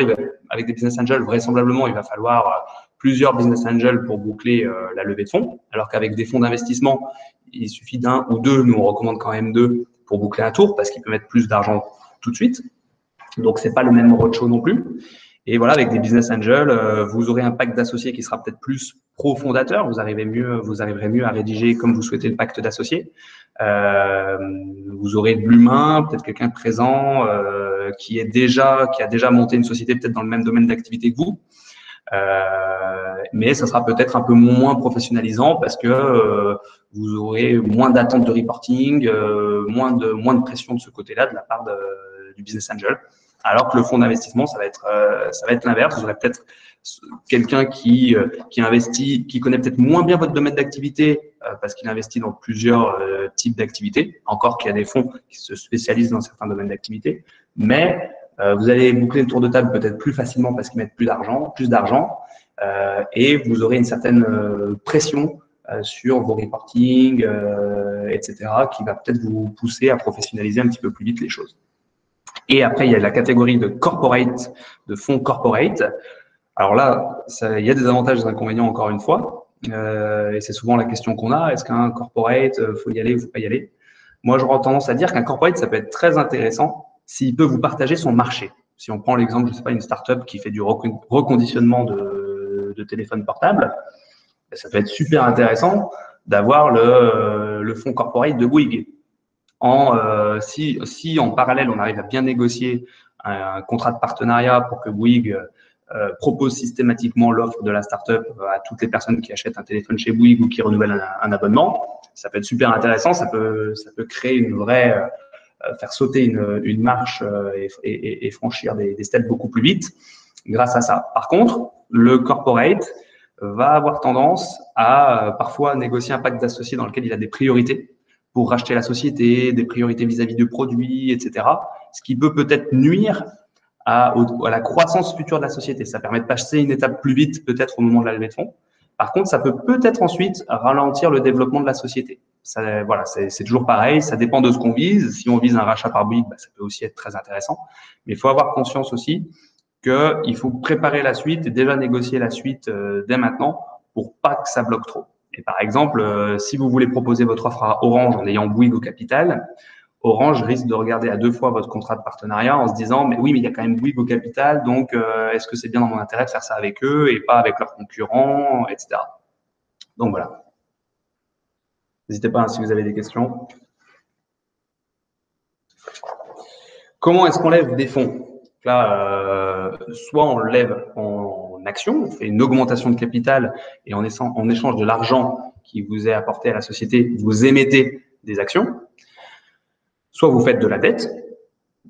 [SPEAKER 1] avec des business angels, vraisemblablement, il va falloir plusieurs business angels pour boucler la levée de fonds, alors qu'avec des fonds d'investissement, il suffit d'un ou deux, nous on recommande quand même deux pour boucler un tour parce qu'il peut mettre plus d'argent tout de suite. Donc, c'est pas le même roadshow non plus. Et voilà, avec des business angels, vous aurez un pacte d'associés qui sera peut-être plus pro-fondateur. Vous arriverez mieux à rédiger comme vous souhaitez le pacte d'associés. Vous aurez de l'humain, peut-être quelqu'un présent qui a déjà monté une société peut-être dans le même domaine d'activité que vous. Mais ça sera peut-être un peu moins professionnalisant parce que vous aurez moins d'attente de reporting, moins de pression de ce côté-là de la part du business angel. Alors que le fonds d'investissement, ça va être l'inverse. Vous aurez peut-être quelqu'un qui investit, qui connaît peut-être moins bien votre domaine d'activité parce qu'il investit dans plusieurs types d'activités. Encore qu'il y a des fonds qui se spécialisent dans certains domaines d'activité, mais vous allez boucler le tour de table peut-être plus facilement parce qu'ils mettent plus d'argent, et vous aurez une certaine pression sur vos reporting, etc., qui va peut-être vous pousser à professionnaliser un petit peu plus vite les choses. Et après, il y a la catégorie de corporate, de fonds corporate. Alors là, il y a des avantages et des inconvénients encore une fois. Et c'est souvent la question qu'on a. Est-ce qu'un corporate, faut y aller ou faut pas y aller? Moi, j'aurais tendance à dire qu'un corporate, ça peut être très intéressant s'il peut vous partager son marché. Si on prend l'exemple, je sais pas, une startup qui fait du reconditionnement de téléphones portables, ça peut être super intéressant d'avoir le fonds corporate de Bouygues. Si en parallèle, on arrive à bien négocier un contrat de partenariat pour que Bouygues propose systématiquement l'offre de la startup à toutes les personnes qui achètent un téléphone chez Bouygues ou qui renouvellent un abonnement, ça peut être super intéressant, ça peut créer une vraie, faire sauter une marche et franchir des steps beaucoup plus vite grâce à ça. Par contre, le corporate va avoir tendance à parfois négocier un pacte d'associés dans lequel il a des priorités pour racheter la société, des priorités vis-à-vis du produit, etc. Ce qui peut-être nuire à la croissance future de la société. Ça permet de passer une étape plus vite, peut-être au moment de la levée de fonds. Par contre, ça peut peut-être ensuite ralentir le développement de la société. Voilà, c'est toujours pareil, ça dépend de ce qu'on vise. Si on vise un rachat par Bouygues, ça peut aussi être très intéressant. Mais il faut avoir conscience aussi qu'il faut préparer la suite et déjà négocier la suite dès maintenant pour pas que ça bloque trop. Et par exemple, si vous voulez proposer votre offre à Orange en ayant Bouygues au capital, Orange risque de regarder à deux fois votre contrat de partenariat en se disant « mais oui, mais il y a quand même Bouygues au capital, donc est-ce que c'est bien dans mon intérêt de faire ça avec eux et pas avec leurs concurrents, etc. » Donc voilà. N'hésitez pas si vous avez des questions. Comment est-ce qu'on lève des fonds? Là, soit on lève en action, on fait une augmentation de capital et en échange de l'argent qui vous est apporté à la société, vous émettez des actions. Soit vous faites de la dette,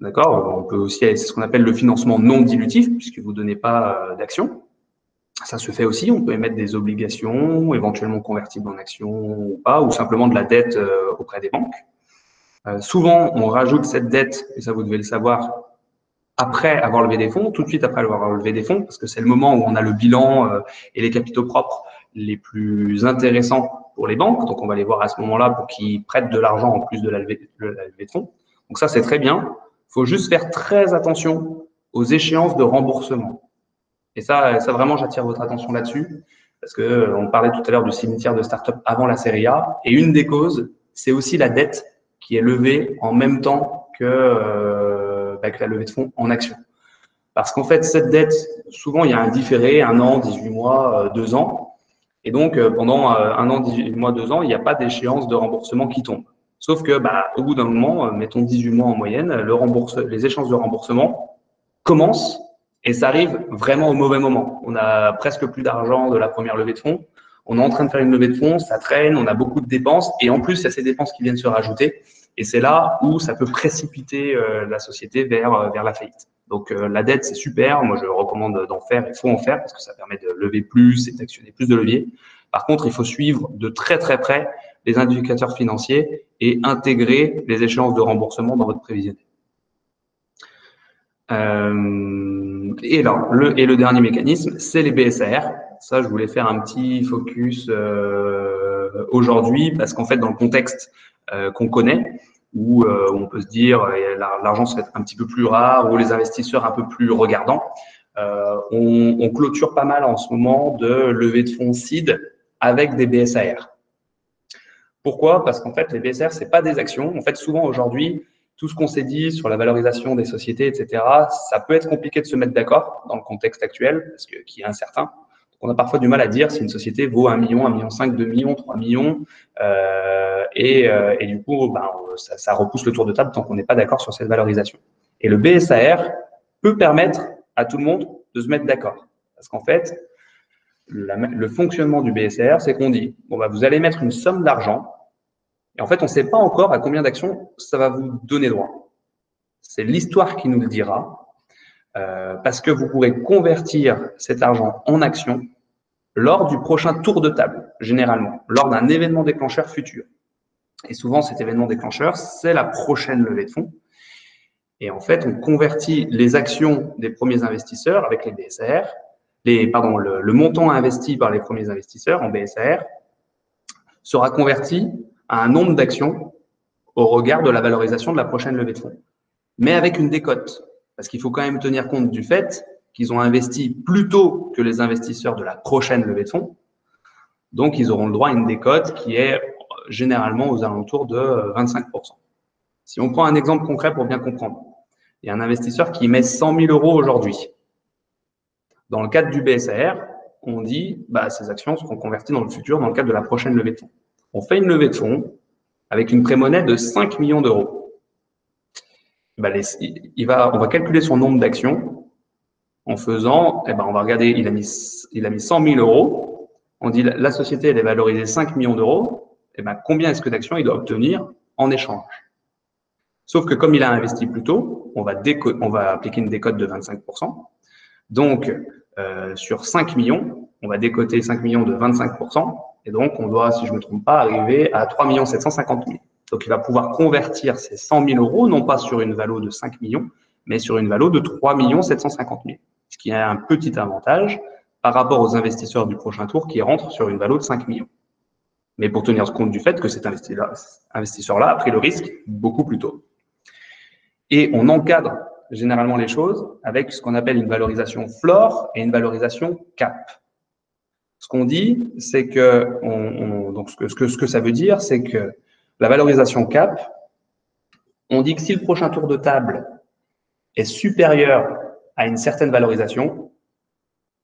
[SPEAKER 1] d'accord? On peut aussi, c'est ce qu'on appelle le financement non dilutif, puisque vous ne donnez pas d'actions. Ça se fait aussi, on peut émettre des obligations, éventuellement convertibles en actions ou pas, ou simplement de la dette auprès des banques. Souvent, on rajoute cette dette, et ça vous devez le savoir, après avoir levé des fonds, tout de suite après avoir levé des fonds, parce que c'est le moment où on a le bilan et les capitaux propres les plus intéressants pour les banques. Donc, on va les voir à ce moment-là pour qu'ils prêtent de l'argent en plus de la levée de fonds. Donc, ça, c'est très bien. Il faut juste faire très attention aux échéances de remboursement. Et ça vraiment, j'attire votre attention là-dessus, parce que on parlait tout à l'heure du cimetière de start-up avant la série A. Et une des causes, c'est aussi la dette qui est levée en même temps que la levée de fonds en action. Parce qu'en fait, cette dette, souvent, il y a un différé, 1 an, 18 mois, 2 ans. Et donc, pendant 1 an, 18 mois, 2 ans, il n'y a pas d'échéance de remboursement qui tombe. Sauf que, au bout d'un moment, mettons 18 mois en moyenne, les échéances de remboursement commencent Et ça arrive vraiment au mauvais moment. On a presque plus d'argent de la première levée de fonds. On est en train de faire une levée de fonds, ça traîne, on a beaucoup de dépenses. Et en plus, il y a ces dépenses qui viennent se rajouter. Et c'est là où ça peut précipiter la société vers la faillite. Donc, la dette, c'est super. Moi, je recommande d'en faire. Il faut en faire parce que ça permet de lever plus et d'actionner plus de leviers. Par contre, il faut suivre de très, très près les indicateurs financiers et intégrer les échéances de remboursement dans votre prévisionnel. Et le dernier mécanisme, c'est les BSR. Ça, je voulais faire un petit focus aujourd'hui parce qu'en fait, dans le contexte qu'on connaît, où on peut se dire l'argent serait un petit peu plus rare, ou les investisseurs un peu plus regardants, on clôture pas mal en ce moment de levée de fonds seed avec des BSAR. Pourquoi? Parce qu'en fait, les BSR, c'est pas des actions. En fait, souvent aujourd'hui, tout ce qu'on s'est dit sur la valorisation des sociétés, etc., ça peut être compliqué de se mettre d'accord dans le contexte actuel, parce que qui est incertain. Donc, on a parfois du mal à dire si une société vaut 1 million, 1,5 million, 2 millions, 3 millions, et du coup, ça repousse le tour de table tant qu'on n'est pas d'accord sur cette valorisation. Et le BSAR peut permettre à tout le monde de se mettre d'accord, parce qu'en fait, le fonctionnement du BSR, c'est qu'on dit, bon, vous allez mettre une somme d'argent, et en fait, on ne sait pas encore à combien d'actions ça va vous donner droit. C'est l'histoire qui nous le dira, parce que vous pourrez convertir cet argent en actions lors du prochain tour de table, généralement, lors d'un événement déclencheur futur. Et souvent, cet événement déclencheur, c'est la prochaine levée de fonds. Et en fait, on convertit les actions des premiers investisseurs avec les BSR, le montant investi par les premiers investisseurs en BSR sera converti à un nombre d'actions au regard de la valorisation de la prochaine levée de fonds. Mais avec une décote, parce qu'il faut quand même tenir compte du fait qu'ils ont investi plus tôt que les investisseurs de la prochaine levée de fonds. Donc, ils auront le droit à une décote qui est généralement aux alentours de 25%. Si on prend un exemple concret pour bien comprendre, il y a un investisseur qui met 100 000 € aujourd'hui. Dans le cadre du BSR, on dit ces actions seront converties dans le futur dans le cadre de la prochaine levée de fonds. On fait une levée de fonds avec une prémonnaie de 5 millions d'euros. On va calculer son nombre d'actions en faisant, on va regarder, il a mis 100 000 €. On dit la société elle est valorisée 5 millions d'euros. Combien est-ce que d'actions il doit obtenir en échange? Sauf que comme il a investi plus tôt, on va appliquer une décote de 25%. Donc, sur 5 millions, on va décoter 5 millions de 25%. Et donc, on doit, si je ne me trompe pas, arriver à 3 750 000. Donc, il va pouvoir convertir ces 100 000 €, non pas sur une valo de 5 millions, mais sur une valo de 3 750 000. Ce qui a un petit avantage par rapport aux investisseurs du prochain tour qui rentrent sur une valo de 5 millions. Mais pour tenir compte du fait que cet investisseur-là a pris le risque beaucoup plus tôt. Et on encadre généralement les choses avec ce qu'on appelle une valorisation floor et une valorisation cap. Ce qu'on dit, c'est que, donc ce que ça veut dire, c'est que la valorisation cap, on dit que si le prochain tour de table est supérieur à une certaine valorisation,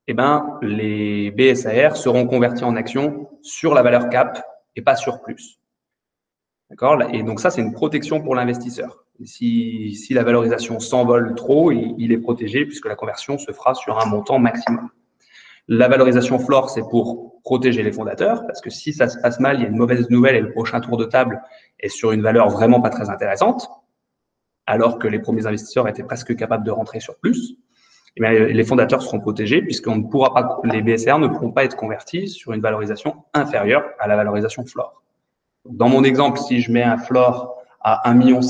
[SPEAKER 1] les BSAR seront convertis en actions sur la valeur cap et pas sur plus. D'accord? Et donc ça, c'est une protection pour l'investisseur. Si la valorisation s'envole trop, il est protégé puisque la conversion se fera sur un montant maximum. La valorisation floor, c'est pour protéger les fondateurs parce que si ça se passe mal, il y a une mauvaise nouvelle et le prochain tour de table est sur une valeur vraiment pas très intéressante, alors que les premiers investisseurs étaient presque capables de rentrer sur plus. Les fondateurs seront protégés puisqu'on ne pourra pas, les BSR ne pourront pas être convertis sur une valorisation inférieure à la valorisation floor. Dans mon exemple, si je mets un floor à 1,5 million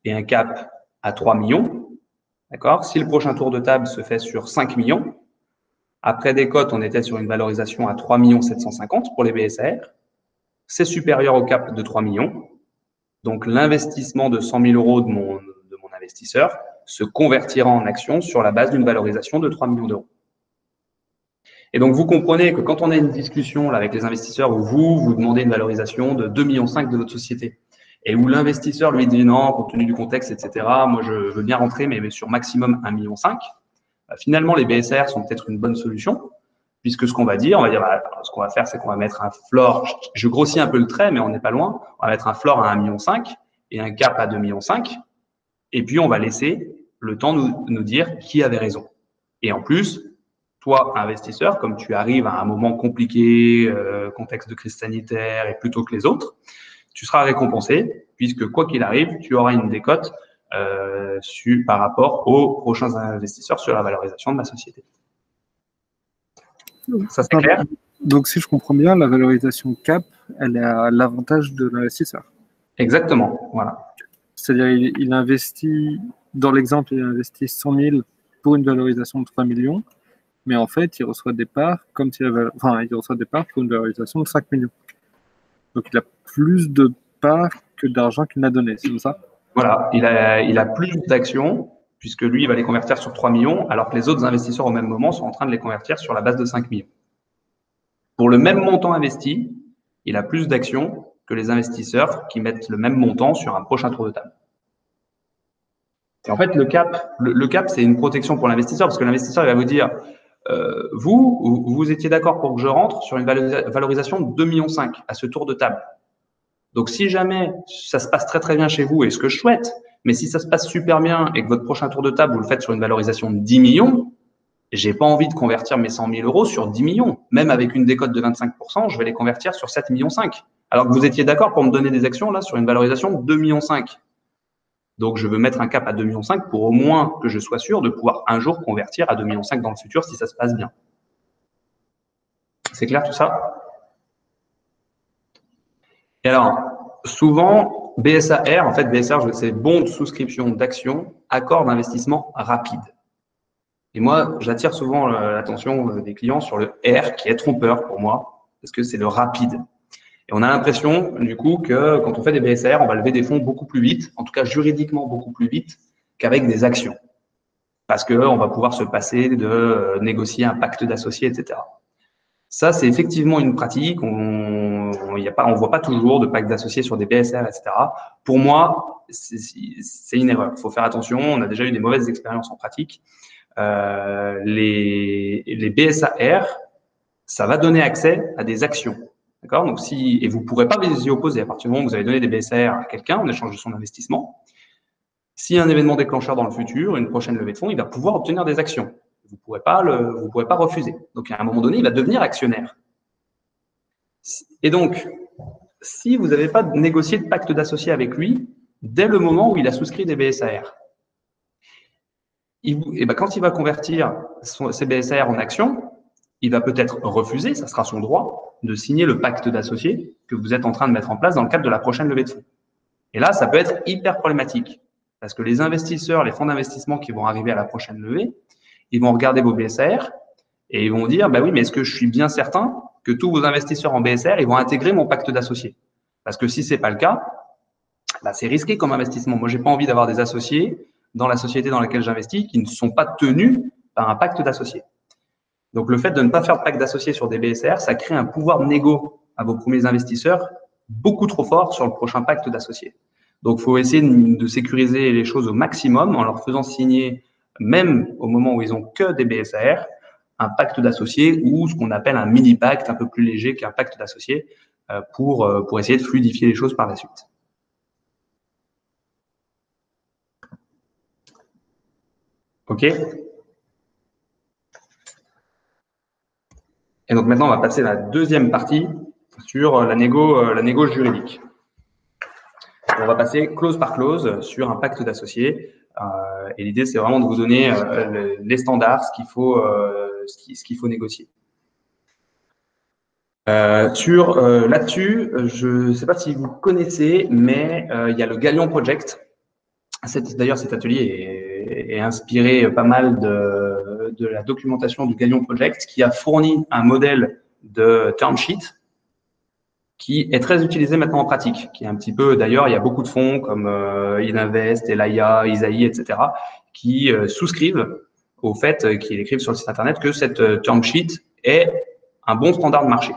[SPEAKER 1] et un cap à 3 millions, d'accord? Si le prochain tour de table se fait sur 5 millions, après décote, on était sur une valorisation à 3 750 000 pour les BSR. C'est supérieur au cap de 3 millions. Donc, l'investissement de 100 000 € de mon investisseur se convertira en actions sur la base d'une valorisation de 3 millions d'euros. Et donc, vous comprenez que quand on a une discussion là, avec les investisseurs où vous demandez une valorisation de 2,5 millions de votre société et où l'investisseur lui dit non, compte tenu du contexte, etc., moi, je veux bien rentrer, mais sur maximum 1,5 million, finalement, les BSR sont peut-être une bonne solution puisque ce qu'on va dire, ce qu'on va faire, c'est qu'on va mettre un floor, je grossis un peu le trait, mais on n'est pas loin, on va mettre un floor à 1,5 million et un cap à 2,5 millions et puis on va laisser le temps nous dire qui avait raison. Et en plus, toi, investisseur, comme tu arrives à un moment compliqué, contexte de crise sanitaire et plutôt que les autres, tu seras récompensé puisque quoi qu'il arrive, tu auras une décote par rapport aux prochains investisseurs sur la valorisation de ma société. Ça, c'est clair?
[SPEAKER 2] Donc, si je comprends bien, la valorisation cap, elle est à l'avantage de l'investisseur.
[SPEAKER 1] Exactement, voilà.
[SPEAKER 2] C'est-à-dire, il investit, dans l'exemple, il investit 100 000 pour une valorisation de 3 millions, mais en fait, il reçoit des parts comme s'il avait, enfin, il reçoit des parts pour une valorisation de 5 millions. Donc, il a plus de parts que d'argent qu'il n'a donné, c'est comme ça?
[SPEAKER 1] Voilà, il a plus d'actions, puisque lui, il va les convertir sur 3 millions, alors que les autres investisseurs au même moment sont en train de les convertir sur la base de 5 millions. Pour le même montant investi, il a plus d'actions que les investisseurs qui mettent le même montant sur un prochain tour de table. Et en fait, le cap, c'est une protection pour l'investisseur, parce que l'investisseur, il va vous dire, vous étiez d'accord pour que je rentre sur une valorisation de 2,5 millions à ce tour de table. Donc, si jamais ça se passe très, très bien chez vous, et ce que je souhaite, mais si ça se passe super bien et que votre prochain tour de table, vous le faites sur une valorisation de 10 millions, j'ai pas envie de convertir mes 100 000 euros sur 10 millions. Même avec une décote de 25%, je vais les convertir sur 7,5 millions. Alors que vous étiez d'accord pour me donner des actions là sur une valorisation de 2,5 millions. Donc, je veux mettre un cap à 2,5 millions pour au moins que je sois sûr de pouvoir un jour convertir à 2,5 millions dans le futur si ça se passe bien. C'est clair tout ça? Et alors, souvent, BSAR, en fait, BSAR, c'est bon de souscription d'actions, accord d'investissement rapide. Et moi, j'attire souvent l'attention des clients sur le R qui est trompeur pour moi, parce que c'est le rapide. Et on a l'impression, du coup, que quand on fait des BSAR, on va lever des fonds beaucoup plus vite, en tout cas juridiquement beaucoup plus vite qu'avec des actions. Parce qu'on va pouvoir se passer de négocier un pacte d'associés, etc. Ça, c'est effectivement une pratique. On voit pas toujours de pacte d'associés sur des BSR, etc. Pour moi, c'est une erreur. Il faut faire attention. On a déjà eu des mauvaises expériences en pratique. Les BSAR, ça va donner accès à des actions. D'accord? Donc, et vous ne pourrez pas vous y opposer à partir du moment où vous avez donné des BSAR à quelqu'un en échange de son investissement. Si un événement déclencheur dans le futur, une prochaine levée de fonds, il va pouvoir obtenir des actions. Vous ne pourrez pas refuser. Donc, à un moment donné, il va devenir actionnaire. Et donc, si vous n'avez pas négocié de pacte d'associé avec lui, dès le moment où il a souscrit des BSAR, quand il va convertir ses BSAR en actions, il va peut-être refuser, ça sera son droit, de signer le pacte d'associé que vous êtes en train de mettre en place dans le cadre de la prochaine levée de fonds. Et là, ça peut être hyper problématique, parce que les investisseurs, les fonds d'investissement qui vont arriver à la prochaine levée, ils vont regarder vos BSAR et ils vont dire, bah oui, mais est-ce que je suis bien certain que tous vos investisseurs en BSR, ils vont intégrer mon pacte d'associés? Parce que si c'est pas le cas, bah, c'est risqué comme investissement. Moi, j'ai pas envie d'avoir des associés dans la société dans laquelle j'investis qui ne sont pas tenus par un pacte d'associés. Donc, le fait de ne pas faire de pacte d'associés sur des BSR, ça crée un pouvoir de négo à vos premiers investisseurs beaucoup trop fort sur le prochain pacte d'associés. Donc, il faut essayer de sécuriser les choses au maximum en leur faisant signer, même au moment où ils ont que des BSAR, un pacte d'associés ou ce qu'on appelle un mini-pacte un peu plus léger qu'un pacte d'associés pour essayer de fluidifier les choses par la suite. OK? Et donc maintenant, on va passer à la deuxième partie sur la négo juridique. On va passer clause par clause sur un pacte d'associés. Et l'idée, c'est vraiment de vous donner les standards, ce qu'il faut négocier. Là-dessus, je ne sais pas si vous connaissez, mais il y a le Galion Project. D'ailleurs, cet atelier est inspiré pas mal de la documentation du Galion Project, qui a fourni un modèle de term sheet qui est très utilisé maintenant en pratique, qui est un petit peu, d'ailleurs, il y a beaucoup de fonds comme Ininvest, Elaya, Isaïe, etc., qui souscrivent au fait, qui écrivent sur le site internet que cette term sheet est un bon standard de marché.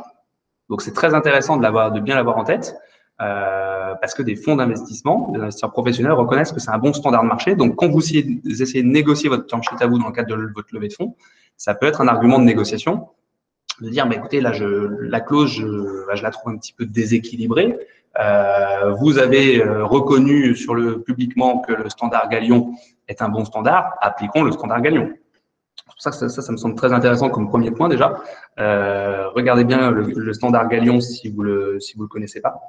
[SPEAKER 1] Donc, c'est très intéressant de bien l'avoir en tête parce que des fonds d'investissement, des investisseurs professionnels reconnaissent que c'est un bon standard de marché. Donc, quand vous essayez de négocier votre term sheet à vous dans le cadre de votre levée de fonds, ça peut être un argument de négociation de dire, bah, écoutez, là, la clause, je la trouve un petit peu déséquilibrée. Vous avez reconnu publiquement que le standard Galion est un bon standard, appliquons le standard Galion. C'est pour ça que ça me semble très intéressant comme premier point déjà. Regardez bien le standard Galion si vous le connaissez pas.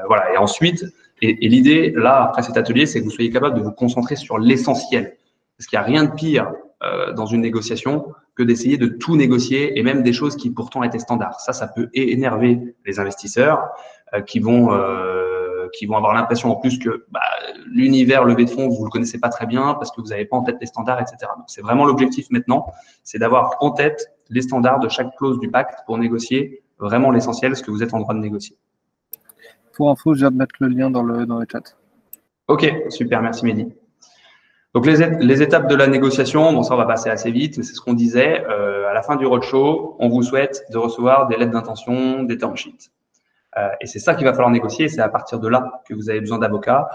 [SPEAKER 1] Voilà. Et ensuite, et l'idée là après cet atelier, c'est que vous soyez capable de vous concentrer sur l'essentiel, parce qu'il n'y a rien de pire dans une négociation que d'essayer de tout négocier et même des choses qui pourtant étaient standards. Ça peut énerver les investisseurs qui vont avoir l'impression en plus que l'univers levée de fonds, vous le connaissez pas très bien parce que vous n'avez pas en tête les standards, etc. Donc, c'est vraiment l'objectif maintenant, c'est d'avoir en tête les standards de chaque clause du pacte pour négocier vraiment l'essentiel, ce que vous êtes en droit de négocier.
[SPEAKER 2] Pour info, je viens de mettre le lien dans le chat.
[SPEAKER 1] Ok, super, merci Mehdi. Donc, les étapes de la négociation, bon, ça, on va passer assez vite, mais c'est ce qu'on disait. À la fin du roadshow, on vous souhaite de recevoir des lettres d'intention, des term sheets. Et c'est ça qu'il va falloir négocier. C'est à partir de là que vous avez besoin d'avocats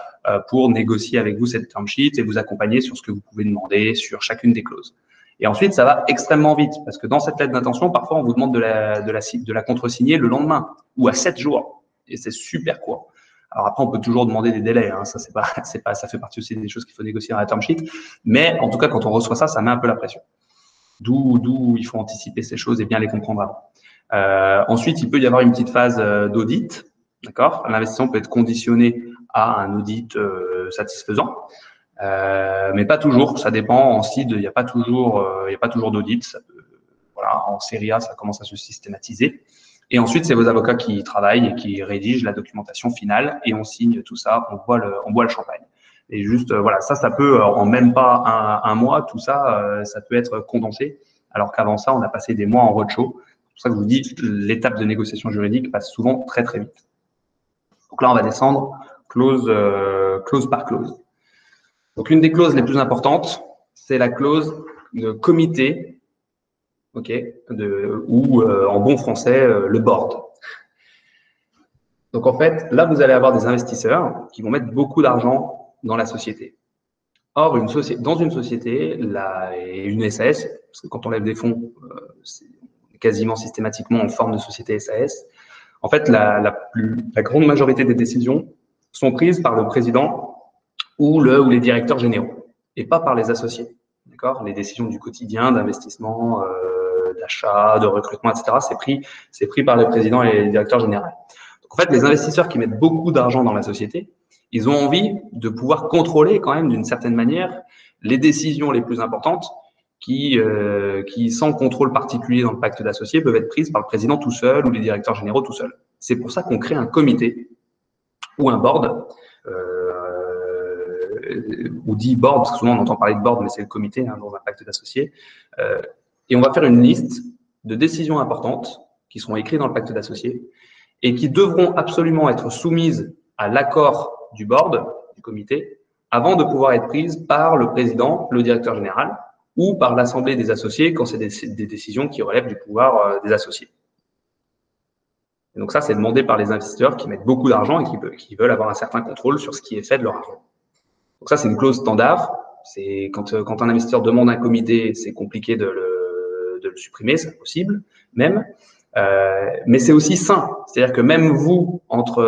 [SPEAKER 1] pour négocier avec vous cette term sheet et vous accompagner sur ce que vous pouvez demander sur chacune des clauses. Et ensuite, ça va extrêmement vite parce que dans cette lettre d'intention, parfois, on vous demande de la contre-signer le lendemain ou à 7 jours. Et c'est super court. Alors après, on peut toujours demander des délais. Hein. Ça, ça fait partie aussi des choses qu'il faut négocier dans la term sheet. Mais en tout cas, quand on reçoit ça, ça met un peu la pression. D'où il faut anticiper ces choses et bien les comprendre avant. Ensuite, il peut y avoir une petite phase d'audit. D'accord ? L'investissement peut être conditionné à un audit satisfaisant, mais pas toujours. Ça dépend. En CID, il n'y a pas toujours d'audit. Voilà, en série A, ça commence à se systématiser. Et ensuite, c'est vos avocats qui travaillent et qui rédigent la documentation finale et on signe tout ça, on boit le champagne. Et juste, voilà, ça peut, en même pas un mois, tout ça, ça peut être condensé. Alors qu'avant ça, on a passé des mois en roadshow. C'est pour ça que je vous dis, l'étape de négociation juridique passe souvent très, très vite. Donc là, on va descendre clause par clause. Donc, une des clauses les plus importantes, c'est la clause de comité, ou en bon français, le board. Donc, en fait, là, vous allez avoir des investisseurs qui vont mettre beaucoup d'argent dans la société. Or, dans une société, et une SAS, parce que quand on lève des fonds, c'est quasiment systématiquement en forme de société SAS, en fait, la grande majorité des décisions sont prises par le président ou les directeurs généraux, et pas par les associés. D'accord ? Les décisions du quotidien, d'investissement, d'achat, de recrutement, etc., c'est pris par le président et les directeurs généraux. Donc, en fait, les investisseurs qui mettent beaucoup d'argent dans la société, ils ont envie de pouvoir contrôler quand même d'une certaine manière les décisions les plus importantes qui, sans contrôle particulier dans le pacte d'associés, peuvent être prises par le président tout seul ou les directeurs généraux tout seuls. C'est pour ça qu'on crée un comité ou un board, ou dit board, parce que souvent on entend parler de board, mais c'est le comité dans un pacte d'associés. Et on va faire une liste de décisions importantes qui seront écrites dans le pacte d'associés et qui devront absolument être soumises à l'accord du board, du comité, avant de pouvoir être prises par le président, le directeur général, ou par l'assemblée des associés quand c'est des décisions qui relèvent du pouvoir des associés. Et donc ça, c'est demandé par les investisseurs qui mettent beaucoup d'argent et qui veulent avoir un certain contrôle sur ce qui est fait de leur argent. Donc ça, c'est une clause standard. C'est quand un investisseur demande un comité, c'est compliqué de le supprimer, c'est impossible même. Mais c'est aussi sain. C'est-à-dire que même vous,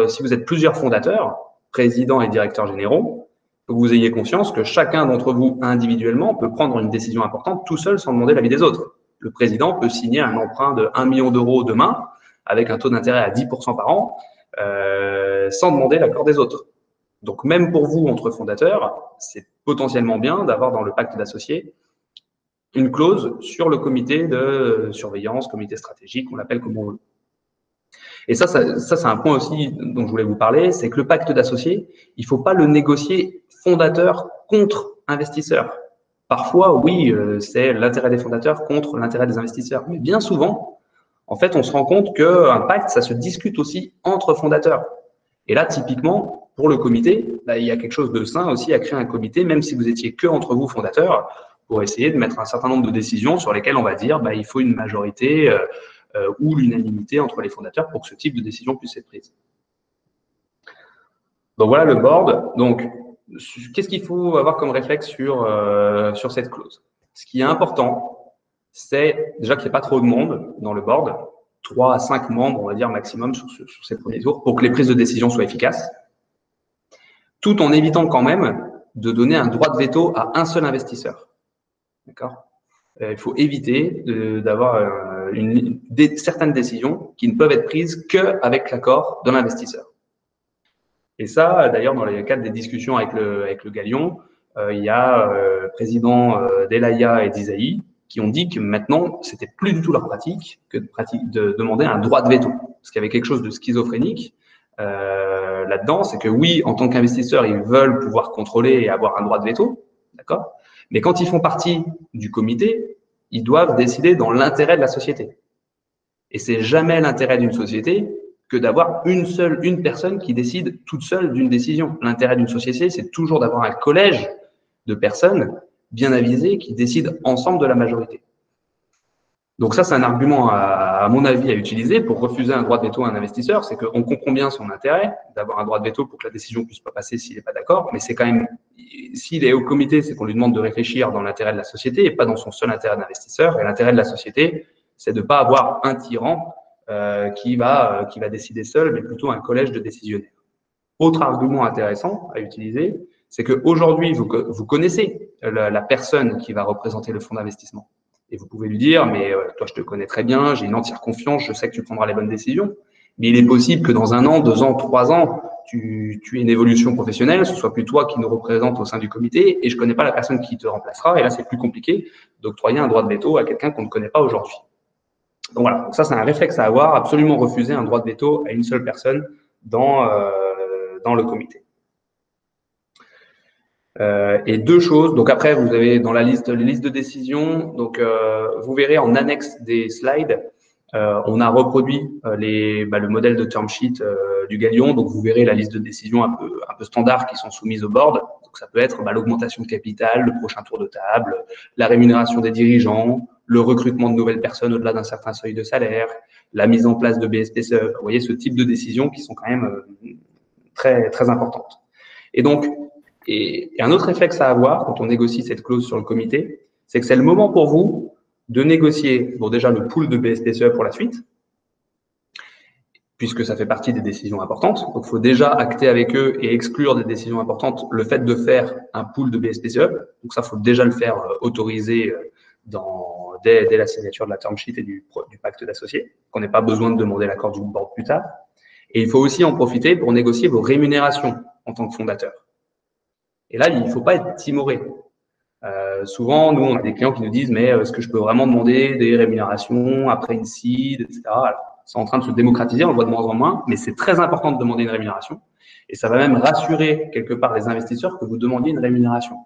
[SPEAKER 1] si vous êtes plusieurs fondateurs, présidents et directeurs généraux, il faut que vous ayez conscience que chacun d'entre vous individuellement peut prendre une décision importante tout seul sans demander l'avis des autres. Le président peut signer un emprunt de 1 million d'euros demain avec un taux d'intérêt à 10% par an sans demander l'accord des autres. Donc même pour vous, entre fondateurs, c'est potentiellement bien d'avoir dans le pacte d'associés une clause sur le comité de surveillance, comité stratégique, on l'appelle comme on veut. Et ça c'est un point aussi dont je voulais vous parler, c'est que le pacte d'associés, il ne faut pas le négocier fondateur contre investisseur. Parfois, oui, c'est l'intérêt des fondateurs contre l'intérêt des investisseurs. Mais bien souvent, en fait, on se rend compte qu'un pacte, ça se discute aussi entre fondateurs. Et là, typiquement, pour le comité, il y a quelque chose de sain aussi à créer un comité, même si vous étiez que entre vous fondateurs, pour essayer de mettre un certain nombre de décisions sur lesquelles on va dire il faut une majorité ou l'unanimité entre les fondateurs pour que ce type de décision puisse être prise. Donc voilà le board. Donc, qu'est-ce qu'il faut avoir comme réflexe sur cette clause? Ce qui est important, c'est déjà qu'il n'y ait pas trop de monde dans le board, 3 à 5 membres, on va dire maximum sur ces premiers jours, pour que les prises de décision soient efficaces, tout en évitant quand même de donner un droit de veto à un seul investisseur. D'accord? Il faut éviter d'avoir certaines décisions qui ne peuvent être prises qu'avec l'accord de l'investisseur. Et ça, d'ailleurs, dans le cadre des discussions avec le Galion, il y a le président d'Elaya et d'Isaïe qui ont dit que maintenant, c'était plus du tout leur pratique que de demander un droit de veto. Parce qu'il y avait quelque chose de schizophrénique là-dedans, c'est que oui, en tant qu'investisseurs, ils veulent pouvoir contrôler et avoir un droit de veto, d'accord? Mais quand ils font partie du comité, ils doivent décider dans l'intérêt de la société. Et c'est jamais l'intérêt d'une société que d'avoir une personne qui décide toute seule d'une décision. L'intérêt d'une société, c'est toujours d'avoir un collège de personnes bien avisées qui décident ensemble de la majorité. Donc ça, c'est un argument, à mon avis, à utiliser pour refuser un droit de veto à un investisseur. C'est qu'on comprend bien son intérêt d'avoir un droit de veto pour que la décision ne puisse pas passer s'il n'est pas d'accord. Mais c'est quand même, s'il est au comité, c'est qu'on lui demande de réfléchir dans l'intérêt de la société et pas dans son seul intérêt d'investisseur. Et l'intérêt de la société, c'est de ne pas avoir un tyran qui va décider seul, mais plutôt un collège de décisionnaires. Autre argument intéressant à utiliser, c'est qu'aujourd'hui, vous connaissez la personne qui va représenter le fonds d'investissement. Et vous pouvez lui dire, mais toi, je te connais très bien, j'ai une entière confiance, je sais que tu prendras les bonnes décisions. Mais il est possible que dans 1 an, 2 ans, 3 ans, tu aies une évolution professionnelle, ce soit plus toi qui nous représente au sein du comité, et je ne connais pas la personne qui te remplacera. Et là, c'est plus compliqué d'octroyer un droit de veto à quelqu'un qu'on ne connaît pas aujourd'hui. Donc voilà, donc ça, c'est un réflexe à avoir, absolument refuser un droit de veto à une seule personne dans le comité. Et 2 choses. Donc après, vous avez dans les listes de décision, donc vous verrez en annexe des slides, on a reproduit le modèle de term sheet du Galion. Donc vous verrez la liste de décision un peu standard qui sont soumises au board. Donc ça peut être l'augmentation de capital, le prochain tour de table, la rémunération des dirigeants, le recrutement de nouvelles personnes au-delà d'un certain seuil de salaire, la mise en place de BSPCE. Vous voyez ce type de décisions qui sont quand même très très importantes. Et donc et un autre réflexe à avoir quand on négocie cette clause sur le comité, c'est que c'est le moment pour vous de négocier, déjà le pool de BSPCE pour la suite, puisque ça fait partie des décisions importantes. Donc, il faut déjà acter avec eux et exclure des décisions importantes le fait de faire un pool de BSPCE. Donc, ça, il faut déjà le faire autoriser dès la signature de la term sheet et du pacte d'associés, qu'on n'ait pas besoin de demander l'accord du board plus tard. Et il faut aussi en profiter pour négocier vos rémunérations en tant que fondateur. Et là, il ne faut pas être timoré. Souvent, nous, on a des clients qui nous disent « Mais est-ce que je peux vraiment demander des rémunérations après une seed, etc. » C'est en train de se démocratiser, on le voit de moins en moins, mais c'est très important de demander une rémunération. Et ça va même rassurer quelque part les investisseurs que vous demandiez une rémunération.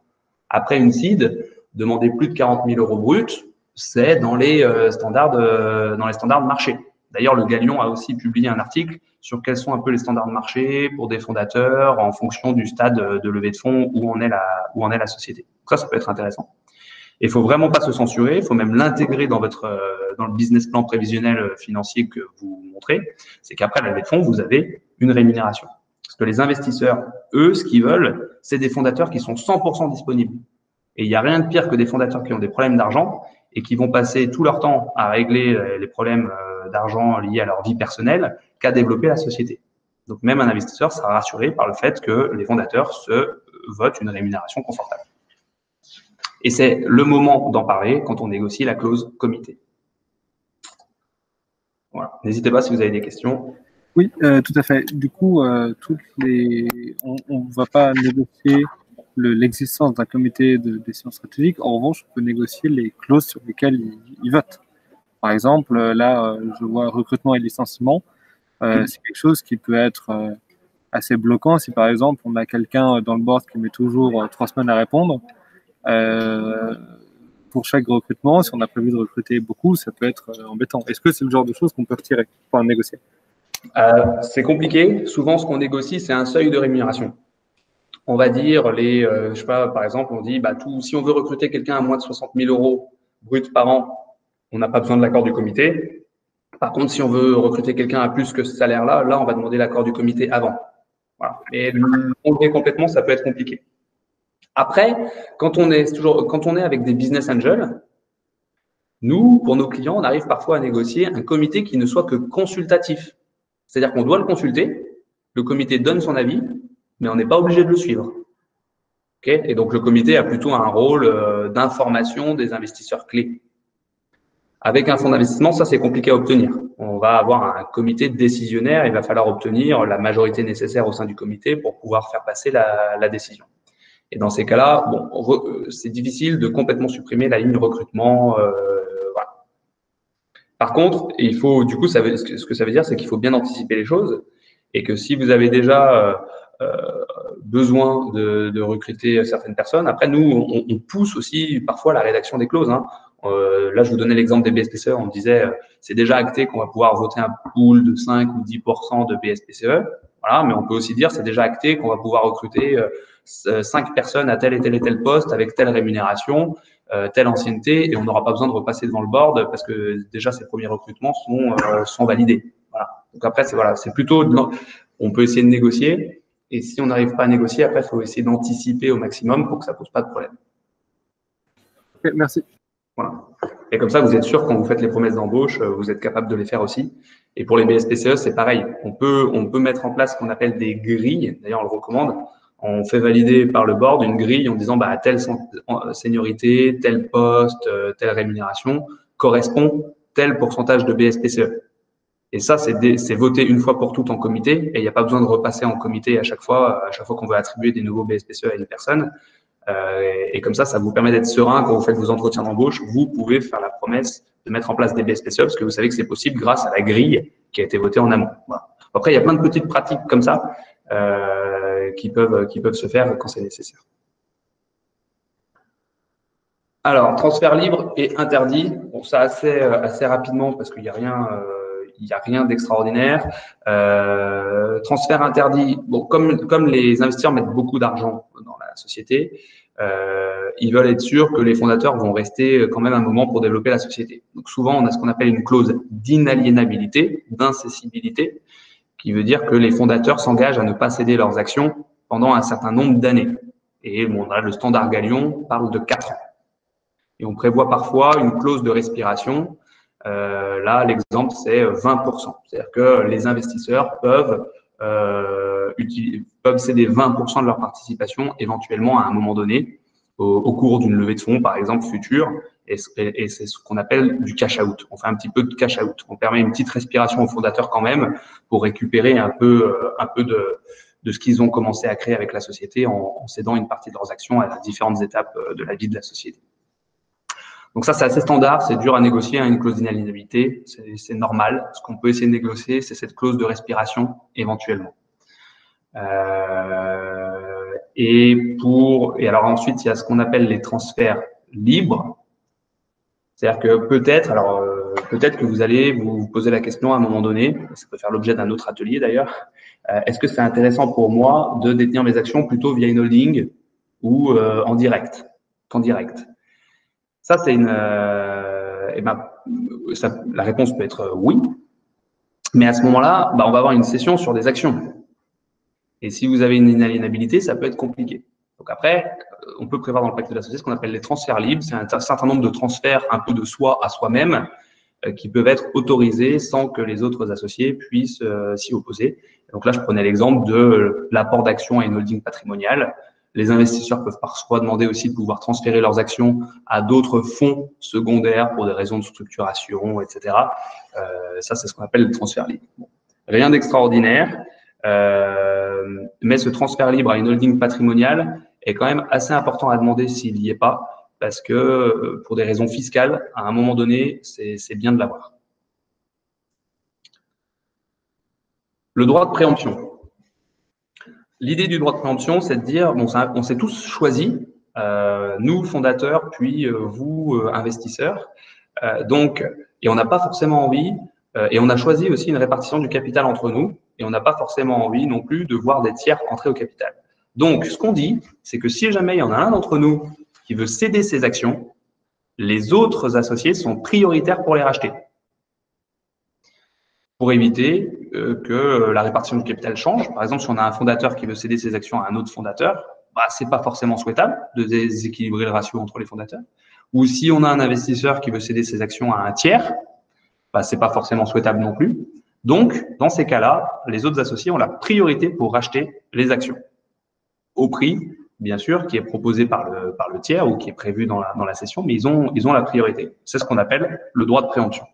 [SPEAKER 1] Après une seed, demander plus de 40 000 € bruts, c'est dans les standards de marché. D'ailleurs, le Galion a aussi publié un article sur quels sont un peu les standards de marché pour des fondateurs en fonction du stade de levée de fonds où en est la société. Donc ça peut être intéressant. Et il faut vraiment pas se censurer, il faut même l'intégrer dans le business plan prévisionnel financier que vous montrez. C'est qu'après la levée de fonds, vous avez une rémunération. Parce que les investisseurs, eux, ce qu'ils veulent, c'est des fondateurs qui sont 100% disponibles. Et il n'y a rien de pire que des fondateurs qui ont des problèmes d'argent et qui vont passer tout leur temps à régler les problèmes d'argent liés à leur vie personnelle qu'à développer la société. Donc, même un investisseur sera rassuré par le fait que les fondateurs se votent une rémunération confortable. Et c'est le moment d'en parler quand on négocie la clause comité. Voilà. N'hésitez pas si vous avez des questions.
[SPEAKER 2] Oui, tout à fait. Du coup, on ne va pas négocier l'existence d'un comité de décision stratégique. En revanche, on peut négocier les clauses sur lesquelles ils votent. Par exemple, là, je vois recrutement et licenciement. C'est quelque chose qui peut être assez bloquant. Si par exemple, on a quelqu'un dans le board qui met toujours 3 semaines à répondre, pour chaque recrutement, si on a prévu de recruter beaucoup, ça peut être embêtant. Est-ce que c'est le genre de choses qu'on peut retirer pour négocier?
[SPEAKER 1] C'est compliqué. Souvent, ce qu'on négocie, c'est un seuil de rémunération. On va dire je sais pas, par exemple, on dit, si on veut recruter quelqu'un à moins de 60 000 € brut par an, on n'a pas besoin de l'accord du comité. Par contre, si on veut recruter quelqu'un à plus que ce salaire-là, là, on va demander l'accord du comité avant. Voilà. Et l'enlever complètement, ça peut être compliqué. Après, quand on est avec des business angels, nous, pour nos clients, on arrive parfois à négocier un comité qui ne soit que consultatif. C'est-à-dire qu'on doit le consulter, le comité donne son avis, mais on n'est pas obligé de le suivre. Okay, et donc, le comité a plutôt un rôle d'information des investisseurs clés. Avec un fonds d'investissement, ça, c'est compliqué à obtenir. On va avoir un comité décisionnaire, il va falloir obtenir la majorité nécessaire au sein du comité pour pouvoir faire passer la décision. Et dans ces cas-là, bon, c'est difficile de complètement supprimer la ligne recrutement. Voilà. Par contre, il faut, du coup, ce que ça veut dire, c'est qu'il faut bien anticiper les choses et que si vous avez déjà besoin de recruter certaines personnes, après, nous, on pousse aussi parfois la rédaction des clauses. Hein. Là, je vous donnais l'exemple des BSPCE. On disait, c'est déjà acté qu'on va pouvoir voter un pool de 5 ou 10% de BSPCE. Voilà, mais on peut aussi dire, c'est déjà acté qu'on va pouvoir recruter 5 personnes à tel et tel poste avec telle rémunération, telle ancienneté, et on n'aura pas besoin de repasser devant le board parce que déjà ces premiers recrutements sont validés. Voilà. Donc après, c'est plutôt, on peut essayer de négocier, et si on n'arrive pas à négocier, après, il faut essayer d'anticiper au maximum pour que ça pose pas de problème.
[SPEAKER 2] Okay, merci.
[SPEAKER 1] Voilà. Et comme ça, vous êtes sûr, quand vous faites les promesses d'embauche, vous êtes capable de les faire aussi. Et pour les BSPCE, c'est pareil. On peut mettre en place ce qu'on appelle des grilles. D'ailleurs, on le recommande. On fait valider par le board une grille en disant, bah, telle seniorité, tel poste, telle rémunération correspond tel pourcentage de BSPCE. Et ça, c'est voté une fois pour toutes en comité. Et il n'y a pas besoin de repasser en comité à chaque fois qu'on veut attribuer des nouveaux BSPCE à une personne. Et comme ça vous permet d'être serein quand vous faites vos entretiens d'embauche. Vous pouvez faire la promesse de mettre en place des BSPCE parce que vous savez que c'est possible grâce à la grille qui a été votée en amont. Voilà. Après, il y a plein de petites pratiques comme ça qui peuvent se faire quand c'est nécessaire. Alors, transfert libre et interdit. Bon, ça assez rapidement parce qu'il n'y a rien d'extraordinaire. Transfert interdit. Bon, comme les investisseurs mettent beaucoup d'argent dans la société, ils veulent être sûrs que les fondateurs vont rester quand même un moment pour développer la société. Donc souvent, on a ce qu'on appelle une clause d'inaliénabilité, d'incessibilité, qui veut dire que les fondateurs s'engagent à ne pas céder leurs actions pendant un certain nombre d'années. Et bon, là, le standard Galion parle de 4 ans. Et on prévoit parfois une clause de respiration. Là, l'exemple, c'est 20%. C'est-à-dire que les investisseurs peuvent céder 20% de leur participation éventuellement à un moment donné au cours d'une levée de fonds, par exemple, future. Et c'est ce qu'on appelle du cash out. On fait un petit peu de cash out. On permet une petite respiration aux fondateurs quand même pour récupérer un peu de ce qu'ils ont commencé à créer avec la société en cédant une partie de leurs actions à différentes étapes de la vie de la société. Donc ça, c'est assez standard, c'est dur à négocier, hein, une clause d'inaliénabilité, c'est normal. Ce qu'on peut essayer de négocier, c'est cette clause de respiration éventuellement. Et alors ensuite, il y a ce qu'on appelle les transferts libres. C'est-à-dire que peut-être que vous allez vous poser la question à un moment donné, ça peut faire l'objet d'un autre atelier d'ailleurs, est-ce que c'est intéressant pour moi de détenir mes actions plutôt via une holding ou en direct, qu'en direct? Ça, c'est la réponse peut être oui, mais à ce moment-là, on va avoir une cession sur des actions. Et si vous avez une inaliénabilité, ça peut être compliqué. Donc après, on peut prévoir dans le pacte de l'associé ce qu'on appelle les transferts libres. C'est un certain nombre de transferts un peu de soi à soi-même qui peuvent être autorisés sans que les autres associés puissent s'y opposer. Donc là, je prenais l'exemple de l'apport d'actions à une holding patrimoniale. Les investisseurs peuvent parfois demander aussi de pouvoir transférer leurs actions à d'autres fonds secondaires pour des raisons de structuration, etc. Ça, c'est ce qu'on appelle le transfert libre. Bon. Rien d'extraordinaire, mais ce transfert libre à une holding patrimoniale est quand même assez important à demander s'il n'y est pas, parce que pour des raisons fiscales, à un moment donné, c'est bien de l'avoir. Le droit de préemption. L'idée du droit de préemption, c'est de dire, bon, on s'est tous choisis, nous fondateurs, puis vous investisseurs, et on n'a pas forcément envie, et on a choisi aussi une répartition du capital entre nous, et on n'a pas forcément envie non plus de voir des tiers entrer au capital. Donc, ce qu'on dit, c'est que si jamais il y en a un d'entre nous qui veut céder ses actions, les autres associés sont prioritaires pour les racheter, pour éviter que la répartition du capital change. Par exemple, si on a un fondateur qui veut céder ses actions à un autre fondateur, c'est pas forcément souhaitable de déséquilibrer le ratio entre les fondateurs. Ou si on a un investisseur qui veut céder ses actions à un tiers, c'est pas forcément souhaitable non plus. Donc, dans ces cas-là, les autres associés ont la priorité pour racheter les actions au prix bien sûr, qui est proposé par le tiers ou qui est prévu dans la session, mais ils ont la priorité. C'est ce qu'on appelle le droit de préemption.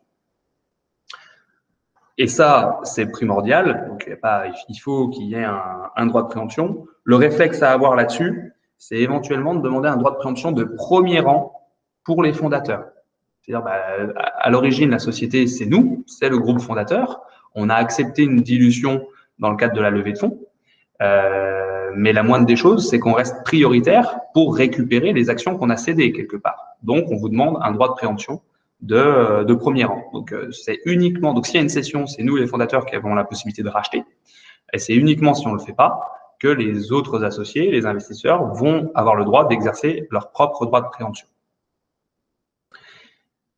[SPEAKER 1] Et ça, c'est primordial. Donc, il faut qu'il y ait un droit de préemption. Le réflexe à avoir là-dessus, c'est éventuellement de demander un droit de préemption de premier rang pour les fondateurs. C'est-à-dire, à l'origine, la société, c'est nous, c'est le groupe fondateur. On a accepté une dilution dans le cadre de la levée de fonds. Mais la moindre des choses, c'est qu'on reste prioritaire pour récupérer les actions qu'on a cédées quelque part. Donc, on vous demande un droit de préemption de premier rang. Donc, c'est uniquement, donc s'il y a une cession, c'est nous les fondateurs qui avons la possibilité de racheter. Et c'est uniquement si on ne le fait pas que les autres associés, les investisseurs, vont avoir le droit d'exercer leur propre droit de préemption.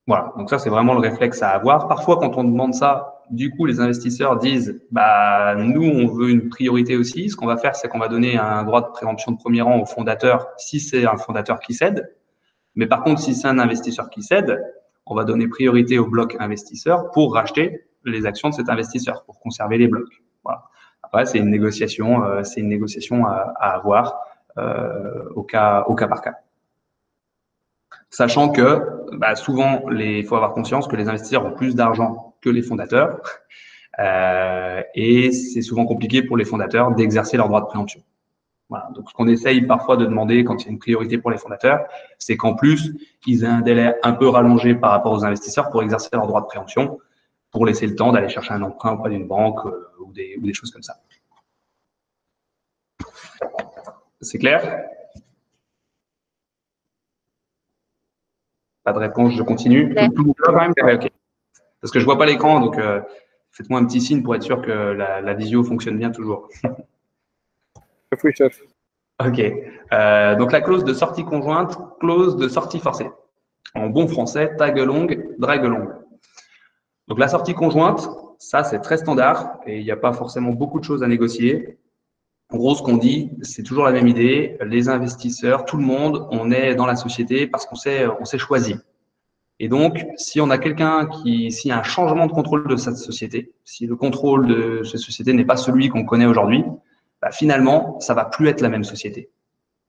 [SPEAKER 1] Voilà, donc ça, c'est vraiment le réflexe à avoir. Parfois, quand on demande ça, du coup, les investisseurs disent, nous, on veut une priorité aussi. Ce qu'on va faire, c'est qu'on va donner un droit de préemption de premier rang au fondateur si c'est un fondateur qui cède. Mais par contre, si c'est un investisseur qui cède, on va donner priorité au bloc investisseur pour racheter les actions de cet investisseur, pour conserver les blocs. Voilà. Après, c'est une négociation à avoir au cas par cas. Sachant que souvent, il faut avoir conscience que les investisseurs ont plus d'argent que les fondateurs et c'est souvent compliqué pour les fondateurs d'exercer leur droit de préemption. Voilà. Donc, ce qu'on essaye parfois de demander quand il y a une priorité pour les fondateurs, c'est qu'en plus, ils aient un délai un peu rallongé par rapport aux investisseurs pour exercer leur droit de préemption, pour laisser le temps d'aller chercher un emprunt auprès d'une banque ou des choses comme ça. C'est clair? Pas de réponse, je continue. Quand même, okay. Parce que je vois pas l'écran, donc faites-moi un petit signe pour être sûr que la visio fonctionne bien toujours.
[SPEAKER 2] Oui, chef.
[SPEAKER 1] Ok. Donc la clause de sortie conjointe, clause de sortie forcée. En bon français, tag along, drag along. Donc la sortie conjointe, ça c'est très standard et il n'y a pas forcément beaucoup de choses à négocier. En gros, ce qu'on dit, c'est toujours la même idée. Les investisseurs, tout le monde, on est dans la société parce qu'on s'est choisi. Et donc, si on a s'il y a un changement de contrôle de cette société, si le contrôle de cette société n'est pas celui qu'on connaît aujourd'hui, finalement, ça va plus être la même société.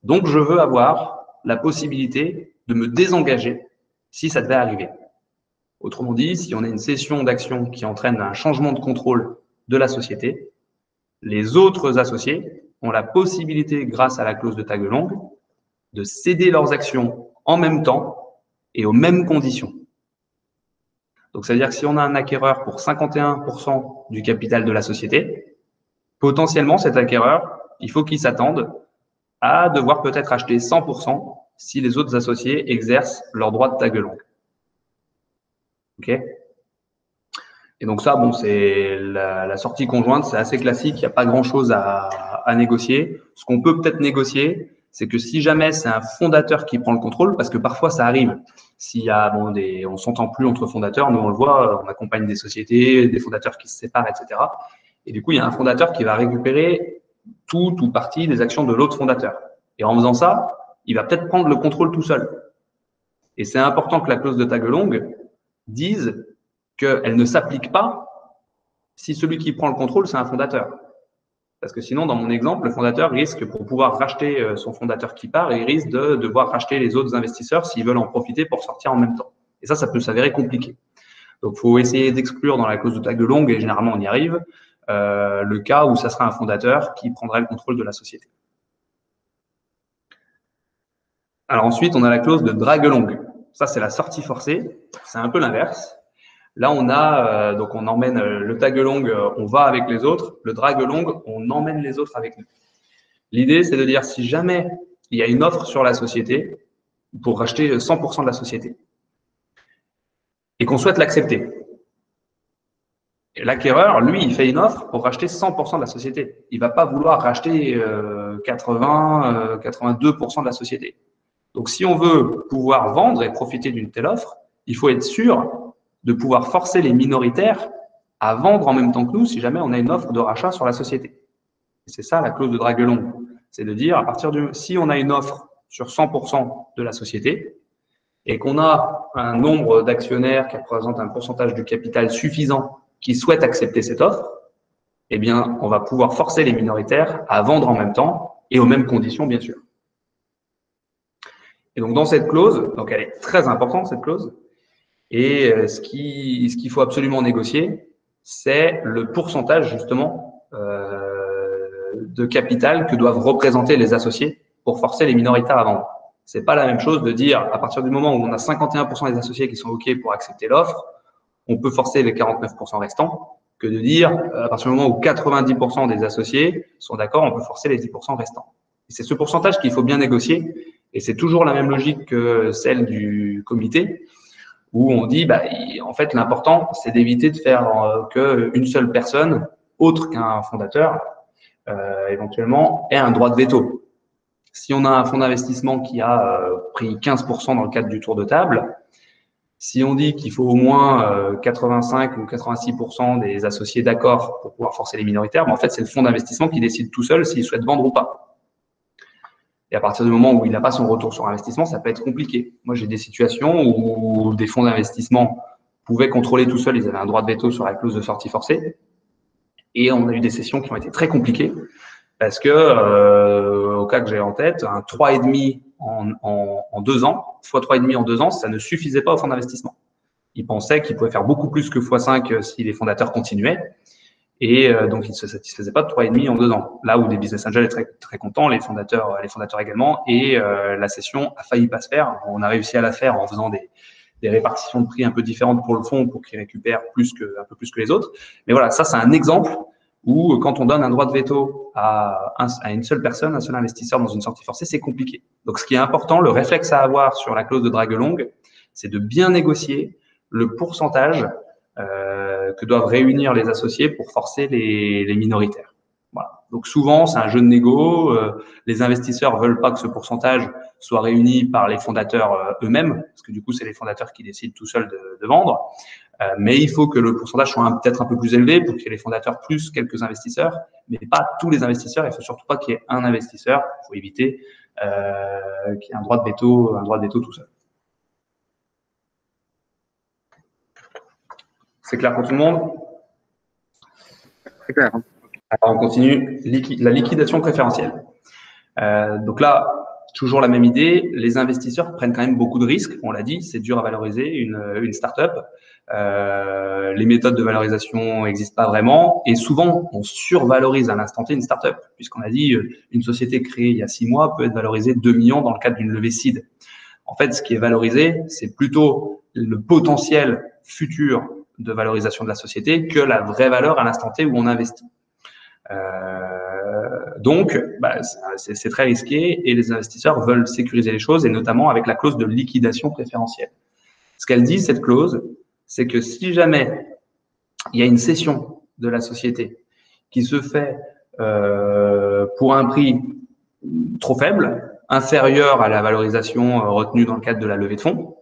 [SPEAKER 1] Donc, je veux avoir la possibilité de me désengager si ça devait arriver. Autrement dit, si on a une cession d'actions qui entraîne un changement de contrôle de la société, les autres associés ont la possibilité, grâce à la clause de tag along, de céder leurs actions en même temps et aux mêmes conditions. Donc, c'est-à-dire que si on a un acquéreur pour 51% du capital de la société, potentiellement, cet acquéreur, il faut qu'il s'attende à devoir peut-être acheter 100% si les autres associés exercent leur droit de tag along. OK ? Et donc ça, c'est la sortie conjointe, c'est assez classique, il n'y a pas grand-chose à négocier. Ce qu'on peut peut-être négocier, c'est que si jamais c'est un fondateur qui prend le contrôle, parce que parfois ça arrive, s'il y a on s'entend plus entre fondateurs, nous on le voit, on accompagne des sociétés, des fondateurs qui se séparent, etc. Et du coup, il y a un fondateur qui va récupérer tout ou partie des actions de l'autre fondateur. Et en faisant ça, il va peut-être prendre le contrôle tout seul. Et c'est important que la clause de tag along dise qu'elle ne s'applique pas si celui qui prend le contrôle, c'est un fondateur. Parce que sinon, dans mon exemple, le fondateur risque, pour pouvoir racheter son fondateur qui part, il risque de devoir racheter les autres investisseurs s'ils veulent en profiter pour sortir en même temps. Et ça peut s'avérer compliqué. Donc, il faut essayer d'exclure dans la clause de tag along, et généralement on y arrive, le cas où ça sera un fondateur qui prendrait le contrôle de la société. Alors ensuite, on a la clause de drag along. Ça, c'est la sortie forcée. C'est un peu l'inverse. Là, on a, donc on emmène le tag along, on va avec les autres. Le drag along, on emmène les autres avec nous. L'idée, c'est de dire si jamais il y a une offre sur la société pour racheter 100% de la société et qu'on souhaite l'accepter. L'acquéreur, lui, il fait une offre pour racheter 100% de la société. Il ne va pas vouloir racheter 82% de la société. Donc, si on veut pouvoir vendre et profiter d'une telle offre, il faut être sûr de pouvoir forcer les minoritaires à vendre en même temps que nous si jamais on a une offre de rachat sur la société. C'est ça la clause de drag along. C'est de dire, si on a une offre sur 100% de la société et qu'on a un nombre d'actionnaires qui représentent un pourcentage du capital suffisant qui souhaitent accepter cette offre, eh bien, on va pouvoir forcer les minoritaires à vendre en même temps et aux mêmes conditions, bien sûr. Et donc, dans cette clause, donc elle est très importante, cette clause, et ce qu'il faut absolument négocier, c'est le pourcentage, justement, de capital que doivent représenter les associés pour forcer les minoritaires à vendre. C'est pas la même chose de dire, à partir du moment où on a 51% des associés qui sont OK pour accepter l'offre, on peut forcer les 49% restants, que de dire, à partir du moment où 90% des associés sont d'accord, on peut forcer les 10% restants. Et c'est ce pourcentage qu'il faut bien négocier, et c'est toujours la même logique que celle du comité, où on dit, en fait, l'important, c'est d'éviter de faire qu'une seule personne, autre qu'un fondateur, éventuellement, ait un droit de veto. Si on a un fonds d'investissement qui a pris 15% dans le cadre du tour de table, si on dit qu'il faut au moins 85 ou 86% des associés d'accord pour pouvoir forcer les minoritaires, en fait, c'est le fonds d'investissement qui décide tout seul s'il souhaite vendre ou pas. Et à partir du moment où il n'a pas son retour sur investissement, ça peut être compliqué. Moi, j'ai des situations où des fonds d'investissement pouvaient contrôler tout seuls, ils avaient un droit de veto sur la clause de sortie forcée. Et on a eu des sessions qui ont été très compliquées parce que, au cas que j'ai en tête, un 3,5 en 2 ans, fois 3,5 en 2 ans, ça ne suffisait pas au fonds d'investissement. Ils pensaient qu'ils pouvaient faire beaucoup plus que x5 si les fondateurs continuaient. Et donc, ils ne se satisfaisaient pas de 3,5 en 2 ans. Là où des business angels étaient très, très contents, les fondateurs également. Et la session a failli pas se faire. On a réussi à la faire en faisant des répartitions de prix un peu différentes pour le fonds pour qu'ils récupèrent un peu plus que les autres. Mais voilà, ça, c'est un exemple où quand on donne un droit de veto à une seule personne, un seul investisseur dans une sortie forcée, c'est compliqué. Donc, ce qui est important, le réflexe à avoir sur la clause de drague longue, c'est de bien négocier le pourcentage que doivent réunir les associés pour forcer les minoritaires. Voilà. Donc souvent, c'est un jeu de négo. Les investisseurs veulent pas que ce pourcentage soit réuni par les fondateurs eux-mêmes, parce que du coup, c'est les fondateurs qui décident tout seuls de vendre. Mais il faut que le pourcentage soit peut-être un peu plus élevé pour qu'il y ait les fondateurs plus quelques investisseurs, mais pas tous les investisseurs. Il faut surtout pas qu'il y ait un investisseur. Il faut éviter qu'il y ait un droit de veto tout seul. C'est clair pour tout le monde?
[SPEAKER 2] C'est clair.
[SPEAKER 1] Alors, on continue. La liquidation préférentielle. Donc là, toujours la même idée. Les investisseurs prennent quand même beaucoup de risques. On l'a dit, c'est dur à valoriser une start-up. Les méthodes de valorisation n'existent pas vraiment. Et souvent, on survalorise à l'instant T une start-up. Puisqu'on a dit, une société créée il y a 6 mois peut être valorisée 2 millions dans le cadre d'une levée seed. En fait, ce qui est valorisé, c'est plutôt le potentiel futur de valorisation de la société que la vraie valeur à l'instant T où on investit. Donc, c'est très risqué et les investisseurs veulent sécuriser les choses et notamment avec la clause de liquidation préférentielle. Ce qu'elle dit, cette clause, c'est que si jamais il y a une cession de la société qui se fait pour un prix trop faible, inférieur à la valorisation retenue dans le cadre de la levée de fonds,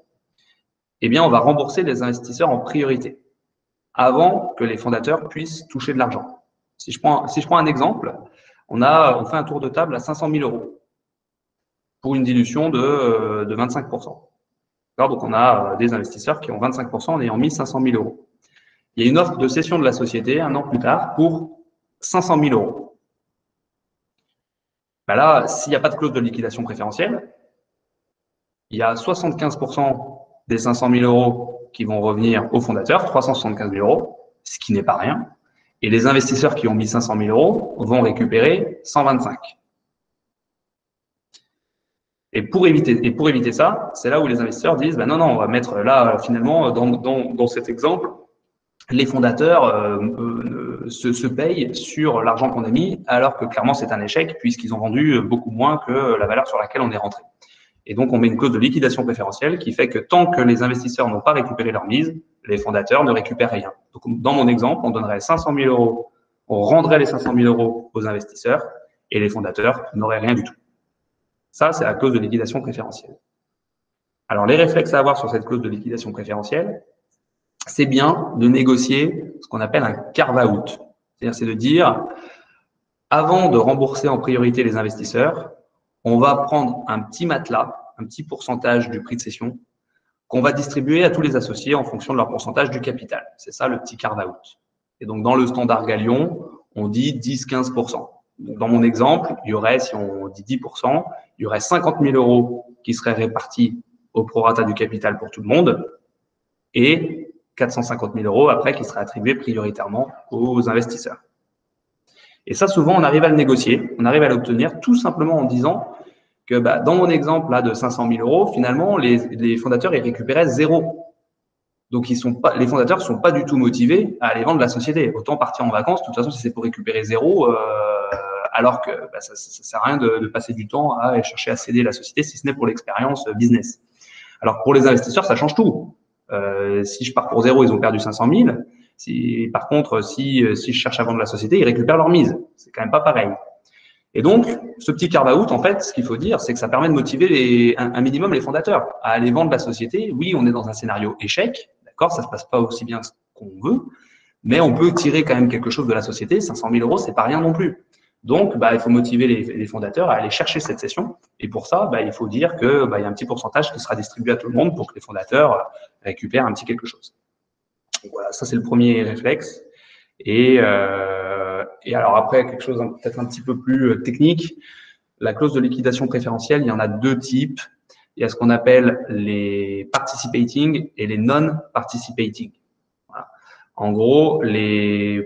[SPEAKER 1] eh bien, on va rembourser les investisseurs en priorité avant que les fondateurs puissent toucher de l'argent. Si je prends un exemple, on fait un tour de table à 500 000 euros pour une dilution de 25%. Donc, on a des investisseurs qui ont 25% en ayant mis 500 000 euros. Il y a une offre de cession de la société un an plus tard pour 500 000 euros. Là, s'il n'y a pas de clause de liquidation préférentielle, il y a 75% des 500 000 euros qui vont revenir aux fondateurs, 375 000 euros, ce qui n'est pas rien. Et les investisseurs qui ont mis 500 000 euros vont récupérer 125. Et pour éviter ça, c'est là où les investisseurs disent, non, on va mettre là, finalement, dans cet exemple, les fondateurs se payent sur l'argent qu'on a mis, alors que clairement, c'est un échec, puisqu'ils ont vendu beaucoup moins que la valeur sur laquelle on est rentré. Et donc, on met une clause de liquidation préférentielle qui fait que tant que les investisseurs n'ont pas récupéré leur mise, les fondateurs ne récupèrent rien. Donc, dans mon exemple, on donnerait 500 000 euros, on rendrait les 500 000 euros aux investisseurs et les fondateurs n'auraient rien du tout. Ça, c'est la clause de liquidation préférentielle. Alors, les réflexes à avoir sur cette clause de liquidation préférentielle, c'est bien de négocier ce qu'on appelle un carve-out. C'est-à-dire, c'est de dire, avant de rembourser en priorité les investisseurs, on va prendre un petit matelas, un petit pourcentage du prix de cession qu'on va distribuer à tous les associés en fonction de leur pourcentage du capital. C'est ça le petit carve-out. Et donc, dans le standard Galion, on dit 10-15%. Donc, dans mon exemple, il y aurait, si on dit 10%, il y aurait 50 000 euros qui seraient répartis au prorata du capital pour tout le monde et 450 000 € après qui seraient attribués prioritairement aux investisseurs. Et ça, souvent, on arrive à le négocier, on arrive à l'obtenir tout simplement en disant que dans mon exemple là de 500 000 €, finalement, les fondateurs ils récupéraient 0. Donc, les fondateurs ne sont pas du tout motivés à aller vendre la société. Autant partir en vacances, de toute façon, si c'est pour récupérer 0, alors que ça ne sert à rien de passer du temps à chercher à céder la société, si ce n'est pour l'expérience business. Alors, pour les investisseurs, ça change tout. Si je pars pour 0, ils ont perdu 500 000. Par contre, si je cherche à vendre la société, ils récupèrent leur mise. C'est quand même pas pareil. Et donc, ce petit carve-out, en fait, ce qu'il faut dire, c'est que ça permet de motiver un minimum les fondateurs à aller vendre la société. Oui, on est dans un scénario échec, d'accord, ça se passe pas aussi bien qu'on veut, mais on peut tirer quand même quelque chose de la société. 500 000 €, c'est pas rien non plus. Donc, il faut motiver les fondateurs à aller chercher cette cession. Et pour ça, il faut dire que y a un petit pourcentage qui sera distribué à tout le monde pour que les fondateurs récupèrent un petit quelque chose. Donc, voilà, ça c'est le premier réflexe. Et alors après, quelque chose peut-être un petit peu plus technique, la clause de liquidation préférentielle, il y en a deux types. Il y a ce qu'on appelle les participating et les non-participating. Voilà. En gros,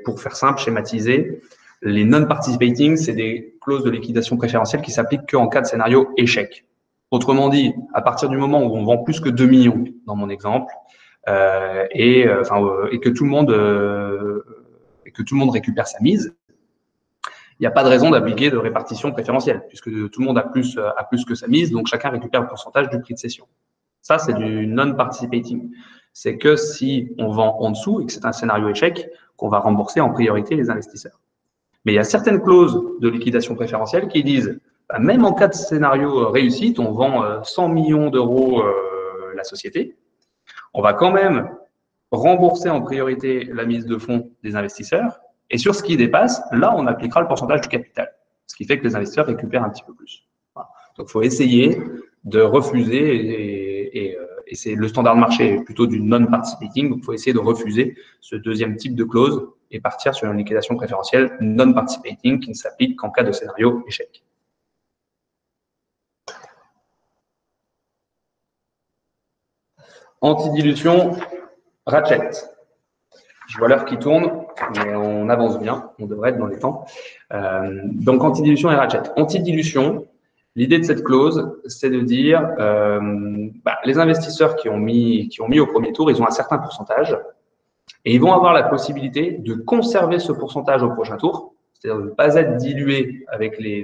[SPEAKER 1] pour faire simple, schématiser, les non-participating, c'est des clauses de liquidation préférentielle qui s'appliquent qu'en cas de scénario échec. Autrement dit, à partir du moment où on vend plus que 2 millions, dans mon exemple, et que tout le monde récupère sa mise, il n'y a pas de raison d'appliquer de répartition préférentielle, puisque tout le monde a plus que sa mise, donc chacun récupère le pourcentage du prix de cession. Ça, c'est du non-participating. C'est que si on vend en dessous et que c'est un scénario échec, qu'on va rembourser en priorité les investisseurs. Mais il y a certaines clauses de liquidation préférentielle qui disent, même en cas de scénario réussite, on vend 100 millions d'euros la société, on va quand même rembourser en priorité la mise de fonds des investisseurs. Et sur ce qui dépasse, là, on appliquera le pourcentage du capital. Ce qui fait que les investisseurs récupèrent un petit peu plus. Voilà. Donc, il faut essayer de refuser, et c'est le standard de marché plutôt du non-participating. Donc, il faut essayer de refuser ce deuxième type de clause et partir sur une liquidation préférentielle non-participating qui ne s'applique qu'en cas de scénario échec. Antidilution, ratchet. Je vois l'heure qui tourne, mais on avance bien, on devrait être dans les temps. Donc, antidilution et ratchet. Antidilution, l'idée de cette clause, c'est de dire les investisseurs qui ont mis au premier tour, ils ont un certain pourcentage et ils vont avoir la possibilité de conserver ce pourcentage au prochain tour, c'est-à-dire de ne pas être dilué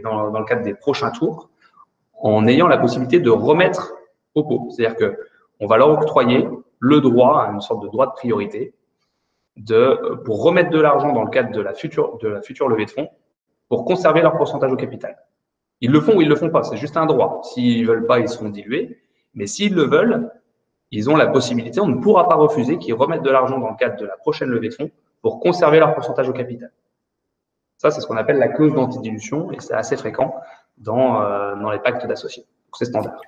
[SPEAKER 1] dans le cadre des prochains tours, en ayant la possibilité de remettre au pot. C'est-à-dire qu'on va leur octroyer le droit, une sorte de droit de priorité, pour remettre de l'argent dans le cadre de la future levée de fonds pour conserver leur pourcentage au capital. Ils le font ou ils le font pas, c'est juste un droit. S'ils ne veulent pas, ils seront dilués. Mais s'ils le veulent, ils ont la possibilité, on ne pourra pas refuser qu'ils remettent de l'argent dans le cadre de la prochaine levée de fonds pour conserver leur pourcentage au capital. Ça, c'est ce qu'on appelle la clause d'antidilution et c'est assez fréquent dans les pactes d'associés. C'est standard.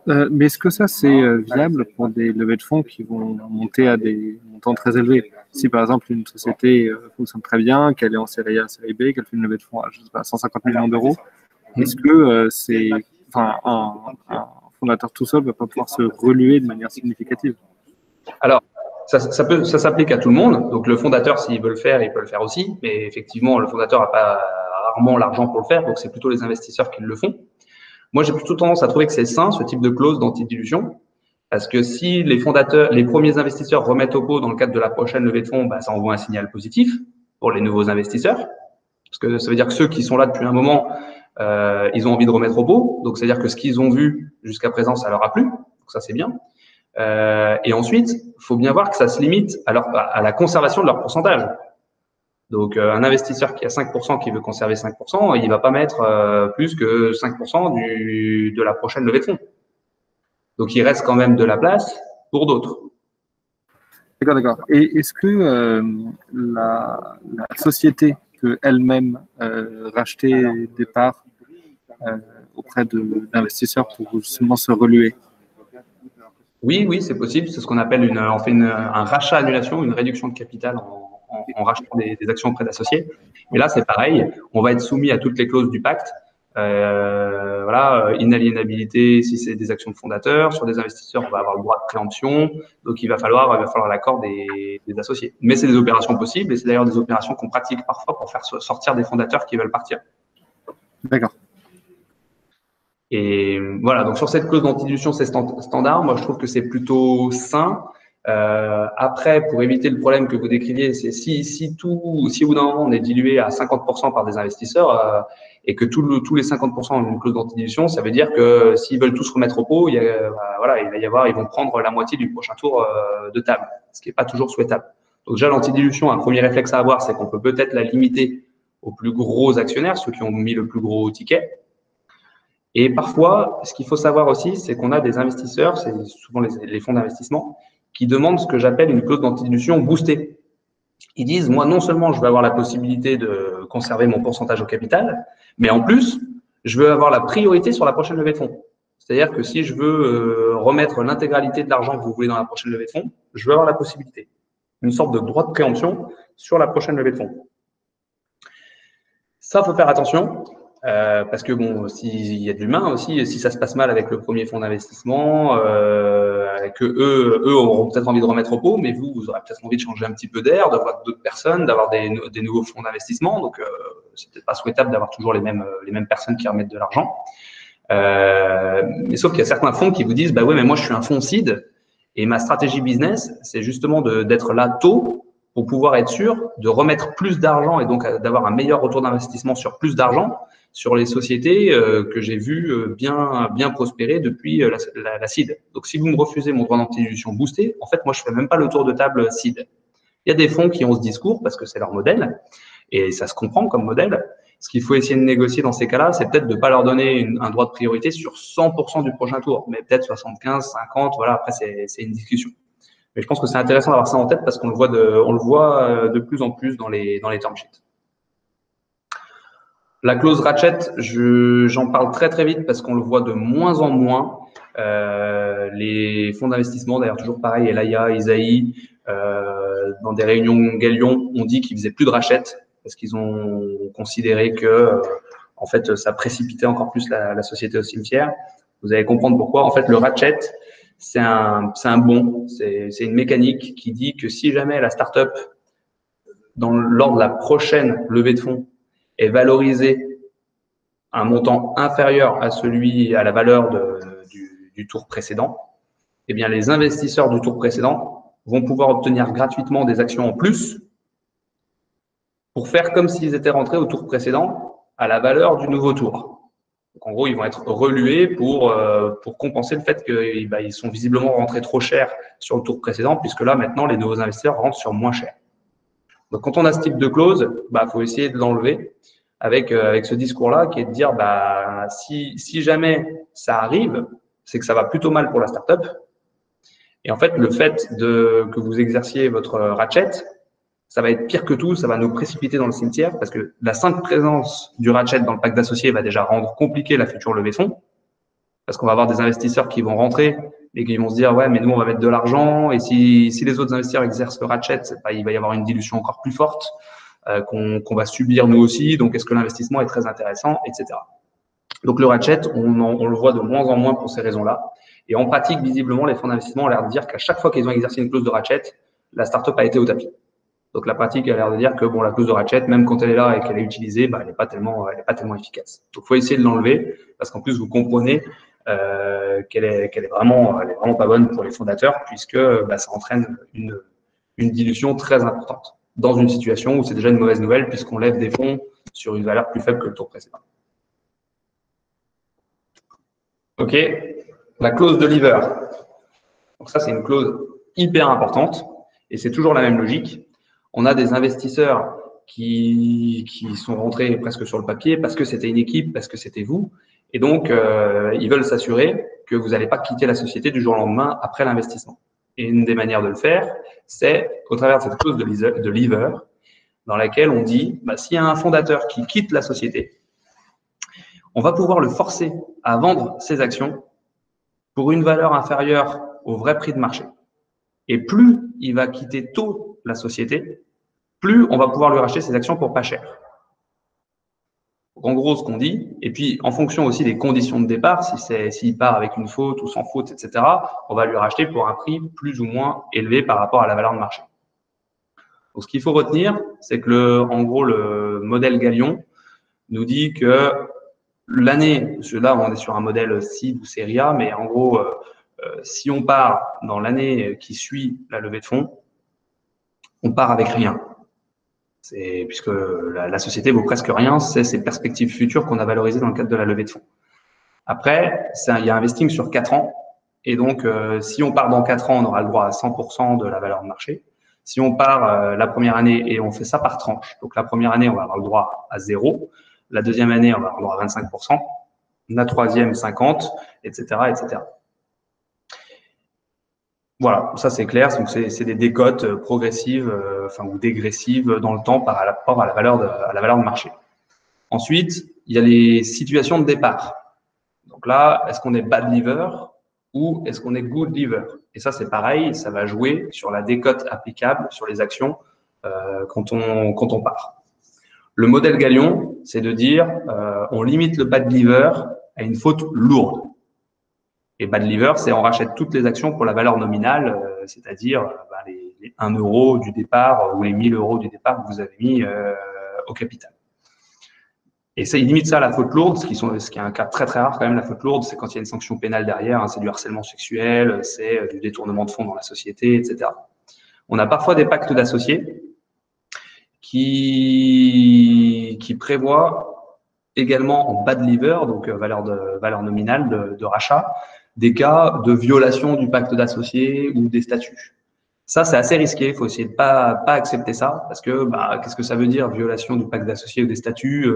[SPEAKER 2] Mais est-ce que ça, c'est viable pour des levées de fonds qui vont monter à des montants très élevés? Si par exemple une société fonctionne très bien, qu'elle est en série A, série B, qu'elle fait une levée de fonds à 150 millions d'euros, est-ce que un fondateur tout seul ne va pas pouvoir se reluer de manière significative?
[SPEAKER 1] Alors, ça s'applique à tout le monde. Donc, le fondateur, s'il veut le faire, il peut le faire aussi. Mais effectivement, le fondateur n'a pas rarement l'argent pour le faire. Donc, c'est plutôt les investisseurs qui le font. Moi, j'ai plutôt tendance à trouver que c'est sain, ce type de clause d'antidilution. Parce que si les premiers investisseurs remettent au pot dans le cadre de la prochaine levée de fonds, ça envoie un signal positif pour les nouveaux investisseurs. Parce que ça veut dire que ceux qui sont là depuis un moment, ils ont envie de remettre au pot. Donc, c'est-à-dire que ce qu'ils ont vu jusqu'à présent, ça leur a plu. Donc, ça, c'est bien. Et ensuite, il faut bien voir que ça se limite à la conservation de leur pourcentage. Donc, un investisseur qui a 5%, qui veut conserver 5%, il ne va pas mettre plus que 5% de la prochaine levée de fonds. Donc, il reste quand même de la place pour d'autres.
[SPEAKER 2] D'accord. Et est-ce que la société peut elle-même racheter des parts auprès d'investisseurs pour justement se reluer?
[SPEAKER 1] Oui, c'est possible. C'est ce qu'on appelle un rachat-annulation, une réduction de capital en rachetant des actions auprès d'associés. Mais là, c'est pareil. On va être soumis à toutes les clauses du pacte. Voilà, inaliénabilité si c'est des actions de fondateurs. Sur des investisseurs, on va avoir le droit de préemption. Donc, il va falloir l'accord des associés. Mais c'est des opérations possibles et c'est d'ailleurs des opérations qu'on pratique parfois pour faire sortir des fondateurs qui veulent partir.
[SPEAKER 2] D'accord.
[SPEAKER 1] Et voilà, donc sur cette clause d'antidilution, c'est standard. Moi, je trouve que c'est plutôt sain. Après, pour éviter le problème que vous décriviez, c'est si au bout d'un moment on est dilué à 50% par des investisseurs et que tous les 50% ont une clause d'antidilution, ça veut dire que s'ils veulent tous remettre au pot, ils vont prendre la moitié du prochain tour de table, ce qui n'est pas toujours souhaitable. Donc déjà, l'antidilution, un premier réflexe à avoir, c'est qu'on peut peut-être la limiter aux plus gros actionnaires, ceux qui ont mis le plus gros ticket. Et parfois, ce qu'il faut savoir aussi, c'est qu'on a des investisseurs, c'est souvent les fonds d'investissement, qui demandent ce que j'appelle une clause d'antidilution boostée. Ils disent, moi, non seulement je veux avoir la possibilité de conserver mon pourcentage au capital, mais en plus, je veux avoir la priorité sur la prochaine levée de fonds. C'est-à-dire que si je veux remettre l'intégralité de l'argent que vous voulez dans la prochaine levée de fonds, je veux avoir la possibilité. Une sorte de droit de préemption sur la prochaine levée de fonds. Ça, faut faire attention. Parce que bon, s'il y a de l'humain aussi, si ça se passe mal avec le premier fonds d'investissement, que eux auront peut-être envie de remettre au pot, mais vous aurez peut-être envie de changer un petit peu d'air, de voir d'autres personnes, d'avoir des nouveaux fonds d'investissement. Donc, c'est peut-être pas souhaitable d'avoir toujours les mêmes personnes qui remettent de l'argent. Mais sauf qu'il y a certains fonds qui vous disent, bah ouais, mais moi je suis un fonds seed et ma stratégie business, c'est justement d'être là tôt pour pouvoir être sûr de remettre plus d'argent et donc d'avoir un meilleur retour d'investissement sur plus d'argent sur les sociétés que j'ai vues bien prospérer depuis la seed. Donc, si vous me refusez mon droit d'antidilution boosté, en fait, moi, je fais même pas le tour de table seed. Il y a des fonds qui ont ce discours parce que c'est leur modèle et ça se comprend comme modèle. Ce qu'il faut essayer de négocier dans ces cas-là, c'est peut-être de ne pas leur donner un droit de priorité sur 100% du prochain tour, mais peut-être 75, 50, voilà, après, c'est une discussion. Mais je pense que c'est intéressant d'avoir ça en tête parce qu'on le voit de plus en plus dans les term sheets. La clause ratchet, j'en parle très très vite parce qu'on le voit de moins en moins. Les fonds d'investissement, d'ailleurs toujours pareil, Elaya, Isaïe, dans des réunions Galion, on dit qu'ils faisaient plus de ratchet parce qu'ils ont considéré que en fait ça précipitait encore plus la société au cimetière. Vous allez comprendre pourquoi. En fait, le ratchet, c'est un bon, c'est une mécanique qui dit que si jamais la startup, lors de la prochaine levée de fonds, est valorisée un montant inférieur à la valeur du tour précédent, eh bien, les investisseurs du tour précédent vont pouvoir obtenir gratuitement des actions en plus pour faire comme s'ils étaient rentrés au tour précédent à la valeur du nouveau tour. Donc, en gros, ils vont être relués pour compenser le fait qu'ils sont visiblement rentrés trop cher sur le tour précédent, puisque là, maintenant, les nouveaux investisseurs rentrent sur moins cher. Donc, quand on a ce type de clause, faut essayer de l'enlever avec ce discours-là qui est de dire, si jamais ça arrive, c'est que ça va plutôt mal pour la startup. Et en fait, le fait que vous exerciez votre ratchet, ça va être pire que tout, ça va nous précipiter dans le cimetière parce que la simple présence du ratchet dans le pack d'associés va déjà rendre compliqué la future levée de fonds parce qu'on va avoir des investisseurs qui vont rentrer et qui vont se dire, ouais, mais nous, on va mettre de l'argent et si les autres investisseurs exercent le ratchet, il va y avoir une dilution encore plus forte qu'on va subir nous aussi. Donc, est-ce que l'investissement est très intéressant, etc. Donc, le ratchet, on le voit de moins en moins pour ces raisons-là. Et en pratique, visiblement, les fonds d'investissement ont l'air de dire qu'à chaque fois qu'ils ont exercé une clause de ratchet, la startup a été au tapis. Donc, la pratique a l'air de dire que bon, la clause de ratchet, même quand elle est là et qu'elle est utilisée, elle n'est pas tellement efficace. Donc, il faut essayer de l'enlever parce qu'en plus, vous comprenez qu'elle est vraiment pas bonne pour les fondateurs puisque ça entraîne une dilution très importante dans une situation où c'est déjà une mauvaise nouvelle puisqu'on lève des fonds sur une valeur plus faible que le tour précédent. OK, la clause de lever. Donc ça, c'est une clause hyper importante et c'est toujours la même logique. On a des investisseurs qui sont rentrés presque sur le papier parce que c'était une équipe, parce que c'était vous. Et donc, ils veulent s'assurer que vous n'allez pas quitter la société du jour au lendemain après l'investissement. Et une des manières de le faire, c'est au travers de cette clause de lever, dans laquelle on dit, s'il y a un fondateur qui quitte la société, on va pouvoir le forcer à vendre ses actions pour une valeur inférieure au vrai prix de marché. Et plus il va quitter tôt la société, plus on va pouvoir lui racheter ses actions pour pas cher. Donc, en gros, ce qu'on dit, et puis en fonction aussi des conditions de départ, s'il part avec une faute ou sans faute, etc., on va lui racheter pour un prix plus ou moins élevé par rapport à la valeur de marché. Donc, ce qu'il faut retenir, c'est que en gros, le modèle Galion nous dit que l'année, là, on est sur un modèle CID ou Série A, mais en gros, si on part dans l'année qui suit la levée de fonds, on part avec rien. Puisque la société vaut presque rien, c'est ses perspectives futures qu'on a valorisées dans le cadre de la levée de fonds. Après, il y a un vesting sur 4 ans. Et donc, si on part dans 4 ans, on aura le droit à 100% de la valeur de marché. Si on part la première année et on fait ça par tranche, donc la première année, on va avoir le droit à 0. La deuxième année, on va avoir le droit à 25%. La troisième, 50%, etc., etc. Voilà, ça c'est clair. Donc c'est des décotes progressives, ou dégressives dans le temps par rapport à la valeur de marché. Ensuite, il y a les situations de départ. Donc là, est-ce qu'on est bad lever ou est-ce qu'on est good lever? Et ça, c'est pareil, ça va jouer sur la décote applicable sur les actions quand on part. Le modèle Galion, c'est de dire on limite le bad lever à une faute lourde. Et bad lever, c'est on rachète toutes les actions pour la valeur nominale, c'est-à-dire les 1 euro du départ ou les 1000 euros du départ que vous avez mis au capital. Et ça, il limite ça à la faute lourde, ce qui est un cas très très rare quand même. La faute lourde, c'est quand il y a une sanction pénale derrière, hein, c'est du harcèlement sexuel, c'est du détournement de fonds dans la société, etc. On a parfois des pactes d'associés qui prévoient également en bad lever, donc valeur nominale de rachat, des cas de violation du pacte d'associés ou des statuts. Ça, c'est assez risqué. Il faut essayer de pas accepter ça parce que qu'est-ce que ça veut dire, violation du pacte d'associés ou des statuts?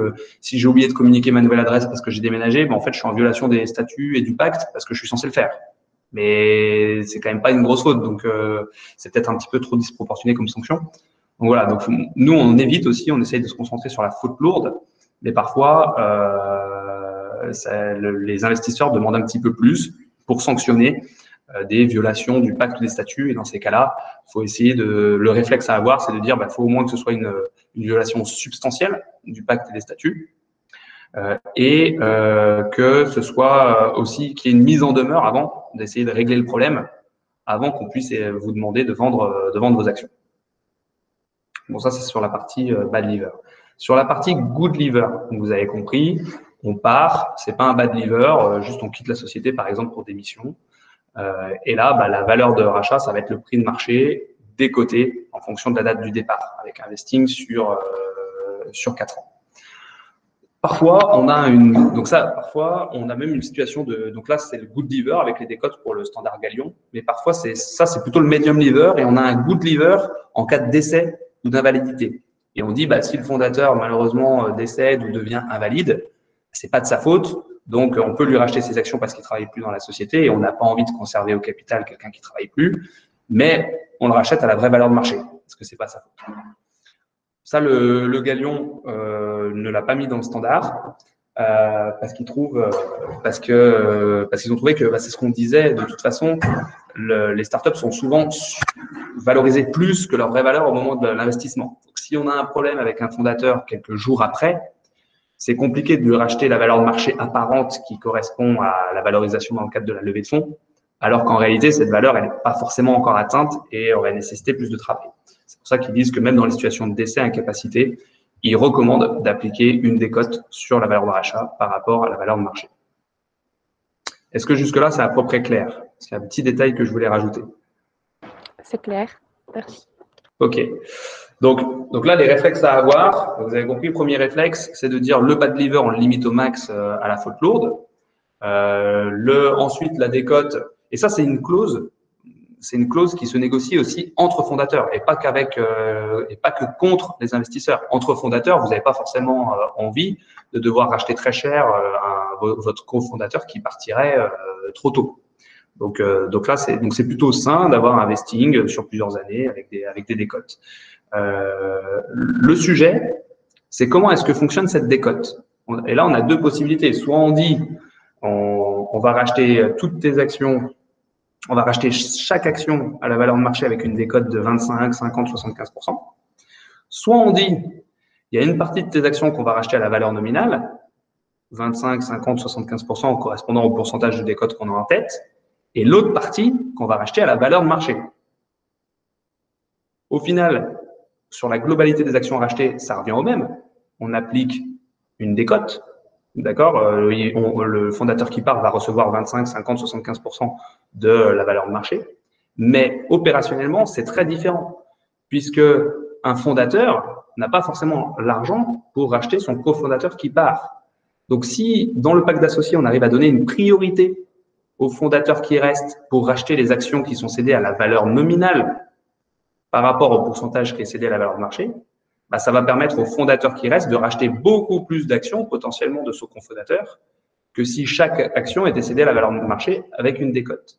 [SPEAKER 1] Si j'ai oublié de communiquer ma nouvelle adresse parce que j'ai déménagé, en fait, je suis en violation des statuts et du pacte parce que je suis censé le faire. Mais c'est quand même pas une grosse faute, donc c'est peut-être un petit peu trop disproportionné comme sanction. Donc voilà. Donc nous, on évite aussi, on essaye de se concentrer sur la faute lourde, mais parfois les investisseurs demandent un petit peu plus pour sanctionner des violations du pacte des statuts. Et dans ces cas-là, il faut essayer le réflexe à avoir, c'est de dire, faut au moins que ce soit une violation substantielle du pacte des statuts et que ce soit aussi qu'il y ait une mise en demeure avant d'essayer de régler le problème, avant qu'on puisse vous demander de vendre vos actions. Bon, ça, c'est sur la partie bad lever. Sur la partie good lever, vous avez compris, on part, c'est pas un bad lever, juste on quitte la société, par exemple, pour démission. Et là, la valeur de rachat, ça va être le prix de marché décoté en fonction de la date du départ, avec un vesting sur 4 ans. Parfois, on a même une situation donc là, c'est le good lever avec les décotes pour le standard Galion, mais parfois, c'est plutôt le medium lever et on a un good lever en cas de décès ou d'invalidité. Et on dit, si le fondateur, malheureusement, décède ou devient invalide, c'est pas de sa faute. Donc, on peut lui racheter ses actions parce qu'il ne travaille plus dans la société et on n'a pas envie de conserver au capital quelqu'un qui ne travaille plus, mais on le rachète à la vraie valeur de marché parce que ce n'est pas sa faute. Ça, le Galion ne l'a pas mis dans le standard parce qu'ils ont trouvé que c'est ce qu'on disait. De toute façon, les startups sont souvent valorisées plus que leur vraie valeur au moment de l'investissement. Donc, si on a un problème avec un fondateur quelques jours après, c'est compliqué de lui racheter la valeur de marché apparente qui correspond à la valorisation dans le cadre de la levée de fonds, alors qu'en réalité, cette valeur, elle n'est pas forcément encore atteinte et aurait nécessité plus de travail. C'est pour ça qu'ils disent que même dans les situations de décès, incapacité, ils recommandent d'appliquer une décote sur la valeur de rachat par rapport à la valeur de marché. Est-ce que jusque-là, c'est à peu près clair? C'est un petit détail que je voulais rajouter.
[SPEAKER 4] C'est clair. Merci.
[SPEAKER 1] OK. Donc là, les réflexes à avoir, vous avez compris, le premier réflexe, c'est de dire le bad lever, on le limite au max à la faute lourde. Ensuite, la décote, et ça, c'est une clause qui se négocie aussi entre fondateurs et pas que contre les investisseurs. Entre fondateurs, vous n'avez pas forcément envie de devoir racheter très cher votre cofondateur qui partirait trop tôt. Donc là, c'est plutôt sain d'avoir un vesting sur plusieurs années avec des décotes. Le sujet, c'est comment est-ce que fonctionne cette décote. Et là, on a deux possibilités. Soit on dit, on va racheter toutes tes actions, on va racheter chaque action à la valeur de marché avec une décote de 25, 50, 75%. Soit on dit, il y a une partie de tes actions qu'on va racheter à la valeur nominale, 25, 50, 75% en correspondant au pourcentage de décote qu'on a en tête, et l'autre partie qu'on va racheter à la valeur de marché. Au final, sur la globalité des actions rachetées, ça revient au même. On applique une décote, d'accord? Le fondateur qui part va recevoir 25, 50, 75% de la valeur de marché. Mais opérationnellement, c'est très différent, puisque un fondateur n'a pas forcément l'argent pour racheter son cofondateur qui part. Donc, si dans le pacte d'associés, on arrive à donner une priorité au fondateur qui reste pour racheter les actions qui sont cédées à la valeur nominale par rapport au pourcentage qui est cédé à la valeur de marché, bah, ça va permettre au fondateur qui reste de racheter beaucoup plus d'actions potentiellement de son cofondateur que si chaque action était cédée à la valeur de marché avec une décote.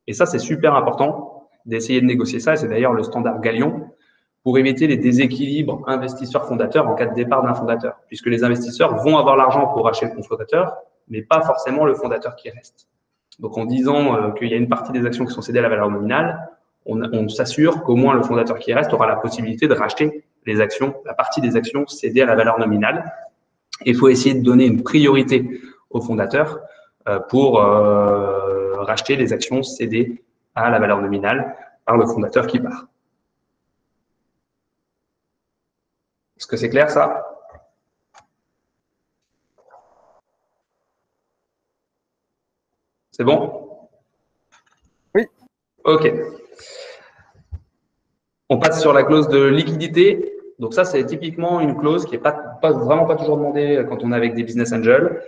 [SPEAKER 1] Et ça, c'est super important d'essayer de négocier ça. Et c'est d'ailleurs le standard Galion pour éviter les déséquilibres investisseurs-fondateurs en cas de départ d'un fondateur, puisque les investisseurs vont avoir l'argent pour racheter le cofondateur, mais pas forcément le fondateur qui reste. Donc, en disant qu'il y a une partie des actions qui sont cédées à la valeur nominale, on s'assure qu'au moins le fondateur qui reste aura la possibilité de racheter les actions, la partie des actions cédées à la valeur nominale. Il faut essayer de donner une priorité au fondateur pour racheter les actions cédées à la valeur nominale par le fondateur qui part. Est-ce que c'est clair, ça? C'est bon?
[SPEAKER 2] Oui.
[SPEAKER 1] OK. On passe sur la clause de liquidité. Donc ça, c'est typiquement une clause qui n'est vraiment pas toujours demandée quand on est avec des business angels.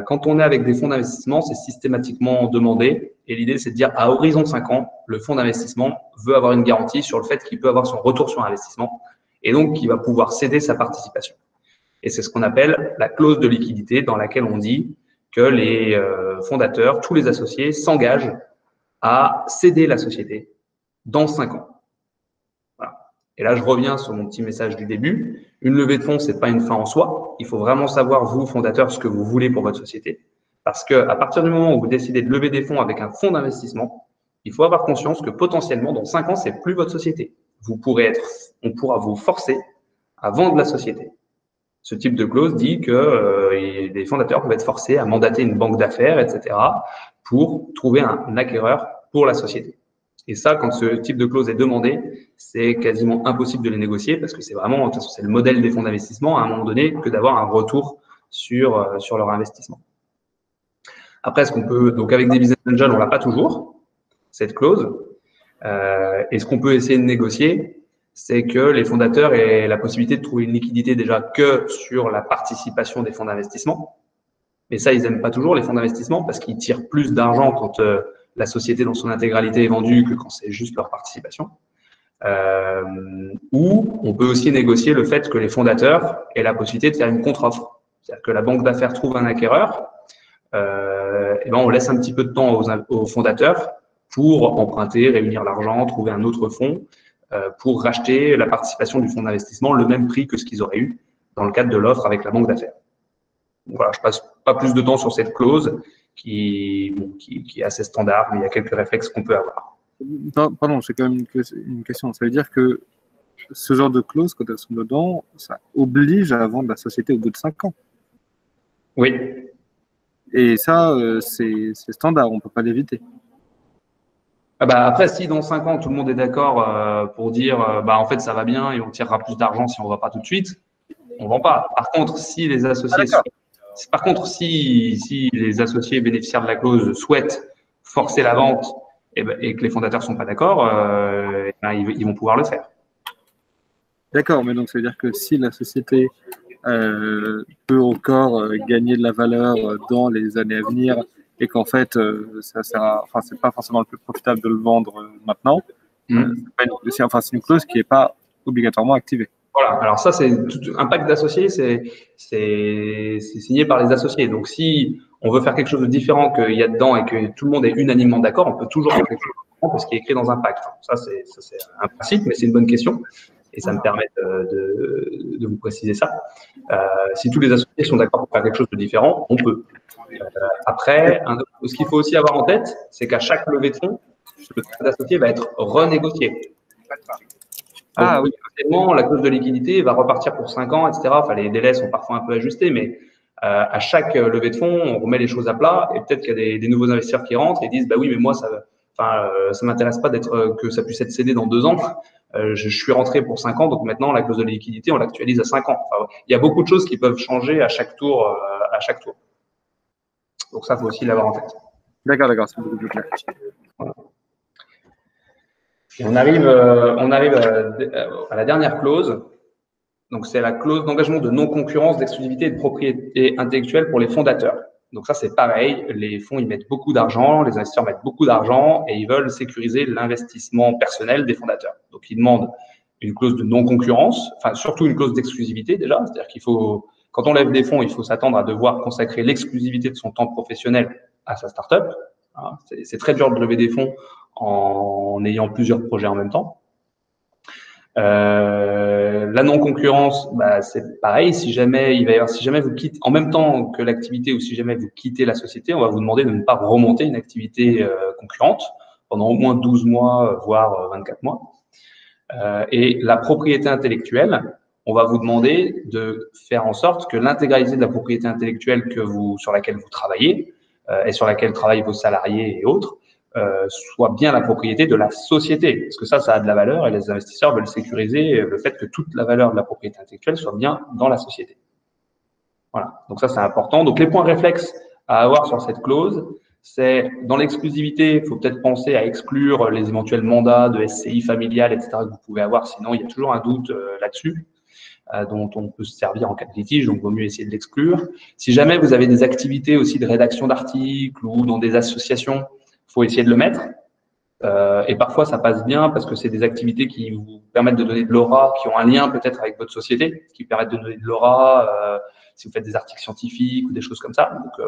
[SPEAKER 1] Quand on est avec des fonds d'investissement, c'est systématiquement demandé. Et l'idée, c'est de dire à horizon de 5 ans, le fonds d'investissement veut avoir une garantie sur le fait qu'il peut avoir son retour sur investissement et donc qu'il va pouvoir céder sa participation. Et c'est ce qu'on appelle la clause de liquidité dans laquelle on dit que les fondateurs, tous les associés s'engagent à céder la société dans 5 ans. Voilà. Et là, je reviens sur mon petit message du début. Une levée de fonds, c'est pas une fin en soi. Il faut vraiment savoir, vous, fondateurs, ce que vous voulez pour votre société. Parce qu'à partir du moment où vous décidez de lever des fonds avec un fonds d'investissement, il faut avoir conscience que potentiellement, dans 5 ans, c'est plus votre société. On pourra vous forcer à vendre la société. Ce type de clause dit que les fondateurs peuvent être forcés à mandater une banque d'affaires, etc., pour trouver un acquéreur pour la société. Et ça, quand ce type de clause est demandé, c'est quasiment impossible de les négocier parce que c'est vraiment, de toute façon, c'est le modèle des fonds d'investissement à un moment donné que d'avoir un retour sur leur investissement. Après, donc avec des business angels, on l'a pas toujours, cette clause. Et ce qu'on peut essayer de négocier, c'est que les fondateurs aient la possibilité de trouver une liquidité déjà que sur la participation des fonds d'investissement. Mais ça, ils n'aiment pas toujours les fonds d'investissement parce qu'ils tirent plus d'argent quand la société dans son intégralité est vendue que quand c'est juste leur participation. Ou on peut aussi négocier le fait que les fondateurs aient la possibilité de faire une contre-offre. C'est-à-dire que la banque d'affaires trouve un acquéreur, et ben on laisse un petit peu de temps aux fondateurs pour emprunter, réunir l'argent, trouver un autre fonds pour racheter la participation du fonds d'investissement le même prix que ce qu'ils auraient eu dans le cadre de l'offre avec la banque d'affaires. Voilà, je passe pas plus de temps sur cette clause qui est assez standard, mais il y a quelques réflexes qu'on peut avoir.
[SPEAKER 2] Pardon, j'ai quand même une question. Ça veut dire que ce genre de clause, quand elles sont dedans, ça oblige à vendre la société au bout de 5 ans.
[SPEAKER 1] Oui.
[SPEAKER 2] Et ça, c'est standard, on ne peut pas l'éviter.
[SPEAKER 1] Ah bah après, si dans 5 ans, tout le monde est d'accord pour dire en fait, ça va bien et on tirera plus d'argent si on ne va pas tout de suite, on ne vend pas. Par contre, si les associés les associés bénéficiaires de la clause souhaitent forcer la vente et que les fondateurs ne sont pas d'accord, ils vont pouvoir le faire.
[SPEAKER 2] D'accord, mais donc ça veut dire que si la société peut encore gagner de la valeur dans les années à venir et qu'en fait, c'est pas forcément le plus profitable de le vendre maintenant, c'est une clause qui n'est pas obligatoirement activée.
[SPEAKER 1] Voilà, alors ça, c'est un pacte d'associés, c'est signé par les associés. Donc, si on veut faire quelque chose de différent qu'il y a dedans et que tout le monde est unanimement d'accord, on peut toujours faire quelque chose de différent parce qu'il est écrit dans un pacte. Ça, c'est un principe, mais c'est une bonne question et ça me permet de vous préciser ça. Si tous les associés sont d'accord pour faire quelque chose de différent, on peut. Après, ce qu'il faut aussi avoir en tête, c'est qu'à chaque levée de fonds, le pacte d'associés va être renégocié.
[SPEAKER 2] Ah oui.
[SPEAKER 1] Forcément, la clause de liquidité va repartir pour 5 ans, etc. Enfin, les délais sont parfois un peu ajustés, mais à chaque levée de fonds, on remet les choses à plat et peut-être qu'il y a des nouveaux investisseurs qui rentrent et disent, bah oui, mais moi, ça m'intéresse pas que ça puisse être cédé dans 2 ans. Je suis rentré pour 5 ans, donc maintenant, la clause de liquidité, on l'actualise à 5 ans. Enfin, il y a beaucoup de choses qui peuvent changer à chaque tour. Donc ça, il faut aussi l'avoir en tête.
[SPEAKER 2] D'accord, c'est beaucoup plus clair.
[SPEAKER 1] Voilà. Et on arrive à la dernière clause. Donc, c'est la clause d'engagement de non-concurrence, d'exclusivité et de propriété intellectuelle pour les fondateurs. Donc ça, c'est pareil. Les fonds, ils mettent beaucoup d'argent, les investisseurs mettent beaucoup d'argent et ils veulent sécuriser l'investissement personnel des fondateurs. Donc, ils demandent une clause de non-concurrence, enfin, surtout une clause d'exclusivité déjà. C'est-à-dire qu'il faut, quand on lève des fonds, il faut s'attendre à devoir consacrer l'exclusivité de son temps professionnel à sa startup. C'est très dur de lever des fonds en ayant plusieurs projets en même temps. La non-concurrence, c'est pareil. Si jamais vous quittez en même temps que l'activité ou si jamais vous quittez la société, on va vous demander de ne pas remonter une activité concurrente pendant au moins 12 mois, voire 24 mois. Et la propriété intellectuelle, on va vous demander de faire en sorte que l'intégralité de la propriété intellectuelle sur laquelle vous travaillez et sur laquelle travaillent vos salariés et autres, soit bien la propriété de la société. Parce que ça a de la valeur et les investisseurs veulent sécuriser le fait que toute la valeur de la propriété intellectuelle soit bien dans la société. Voilà. Donc ça, c'est important. Donc les points réflexes à avoir sur cette clause, c'est dans l'exclusivité, il faut peut-être penser à exclure les éventuels mandats de SCI familiale, etc. que vous pouvez avoir. Sinon, il y a toujours un doute là-dessus. Dont on peut se servir en cas de litige, donc il vaut mieux essayer de l'exclure. Si jamais vous avez des activités aussi de rédaction d'articles ou dans des associations, il faut essayer de le mettre. Et parfois, ça passe bien parce que c'est des activités qui vous permettent de donner de l'aura, qui ont un lien peut-être avec votre société, qui permettent de donner de l'aura si vous faites des articles scientifiques ou des choses comme ça. Donc,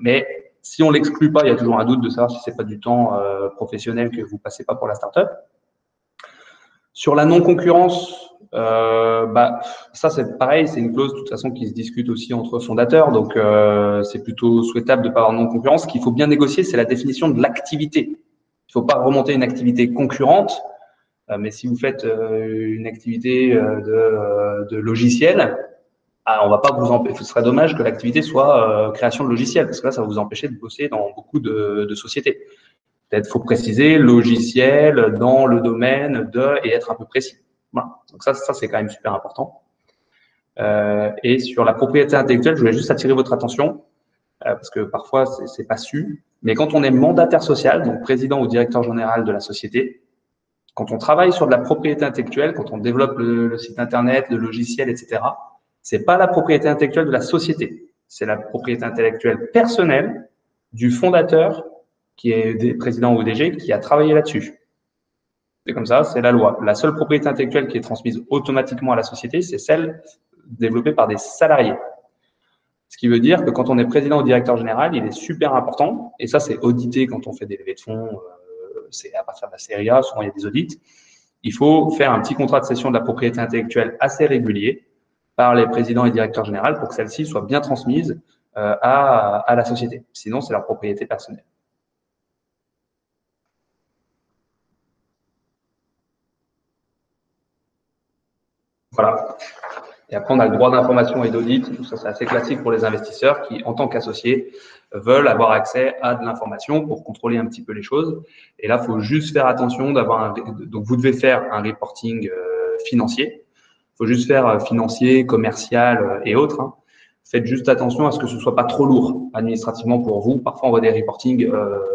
[SPEAKER 1] mais si on l'exclut pas, il y a toujours un doute de savoir si c'est pas du temps professionnel que vous passez pas pour la startup. Sur la non-concurrence, ça c'est pareil, c'est une clause de toute façon qui se discute aussi entre fondateurs, donc c'est plutôt souhaitable de ne pas avoir non-concurrence. Ce qu'il faut bien négocier, c'est la définition de l'activité. Il ne faut pas remonter une activité concurrente, mais si vous faites une activité de logiciel, on va pas vous empêcher. Ce serait dommage que l'activité soit création de logiciel, parce que là, ça va vous empêcher de bosser dans beaucoup de sociétés. Peut-être faut préciser logiciel dans le domaine de et être un peu précis. Voilà. Donc ça c'est quand même super important. Et sur la propriété intellectuelle, je voulais juste attirer votre attention parce que parfois c'est pas su. Mais quand on est mandataire social, donc président ou directeur général de la société, quand on travaille sur de la propriété intellectuelle, quand on développe le site internet, le logiciel, etc., c'est pas la propriété intellectuelle de la société, c'est la propriété intellectuelle personnelle du fondateur qui est président ou DG, qui a travaillé là-dessus. C'est comme ça, c'est la loi. La seule propriété intellectuelle qui est transmise automatiquement à la société, c'est celle développée par des salariés. Ce qui veut dire que quand on est président ou directeur général, il est super important, et ça c'est audité quand on fait des levées de fonds, c'est à partir de la série A, souvent il y a des audits. Il faut faire un petit contrat de cession de la propriété intellectuelle assez régulier par les présidents et directeurs généraux pour que celle-ci soit bien transmise à la société. Sinon, c'est leur propriété personnelle. Voilà. Et après, on a le droit d'information et d'audit. Ça, c'est assez classique pour les investisseurs qui, en tant qu'associés, veulent avoir accès à de l'information pour contrôler un petit peu les choses. Et là, il faut juste faire attention d'avoir donc, vous devez faire un reporting financier. Il faut juste faire financier, commercial et autres. Hein. Faites juste attention à ce que ce soit pas trop lourd administrativement pour vous. Parfois, on voit des reportings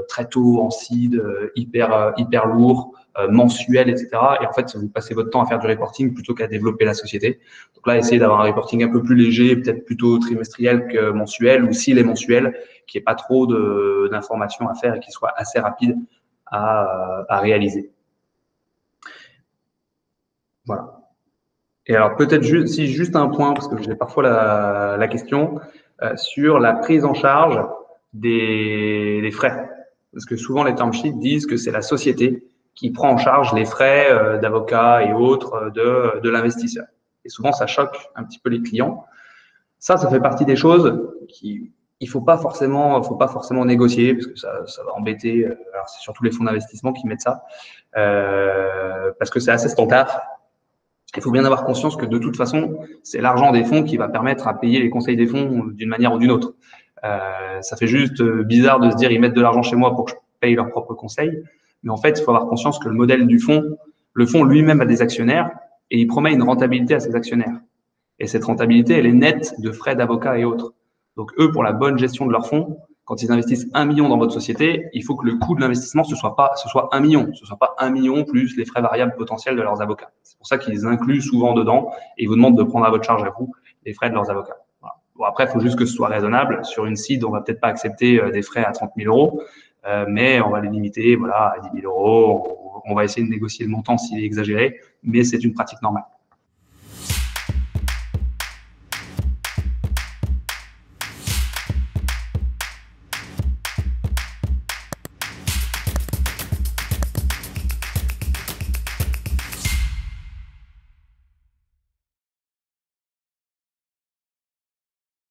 [SPEAKER 1] très tôt en seed, hyper lourds, mensuels, etc. Et en fait, vous passez votre temps à faire du reporting plutôt qu'à développer la société. Donc là, essayez d'avoir un reporting un peu plus léger, peut-être plutôt trimestriel que mensuel, ou s'il est mensuel, qu'il n'y ait pas trop d'informations à faire et qu'il soit assez rapide à réaliser. Voilà. Et alors peut-être juste un point, parce que j'ai parfois la question, sur la prise en charge des frais. Parce que souvent les term sheets disent que c'est la société qui prend en charge les frais d'avocat et autres de l'investisseur. Et souvent ça choque un petit peu les clients. Ça fait partie des choses il faut pas forcément négocier, parce que ça va embêter. Alors c'est surtout les fonds d'investissement qui mettent ça, parce que c'est assez standard. Il faut bien avoir conscience que de toute façon, c'est l'argent des fonds qui va permettre à payer les conseils des fonds d'une manière ou d'une autre. Ça fait juste bizarre de se dire ils mettent de l'argent chez moi pour que je paye leurs propres conseils. Mais en fait, il faut avoir conscience que le modèle du fonds, le fonds lui-même a des actionnaires et il promet une rentabilité à ses actionnaires. Et cette rentabilité, elle est nette de frais d'avocat et autres. Donc eux, pour la bonne gestion de leurs fonds, quand ils investissent 1 million dans votre société, il faut que le coût de l'investissement ce soit 1 million, ce soit pas 1 million plus les frais variables potentiels de leurs avocats. C'est pour ça qu'ils incluent souvent dedans et ils vous demandent de prendre à votre charge à vous les frais de leurs avocats. Voilà. Bon, après, il faut juste que ce soit raisonnable. Sur une seed, on va peut-être pas accepter des frais à 30 000 euros, mais on va les limiter, voilà, à 10 000 euros. On va essayer de négocier le montant s'il est exagéré, mais c'est une pratique normale.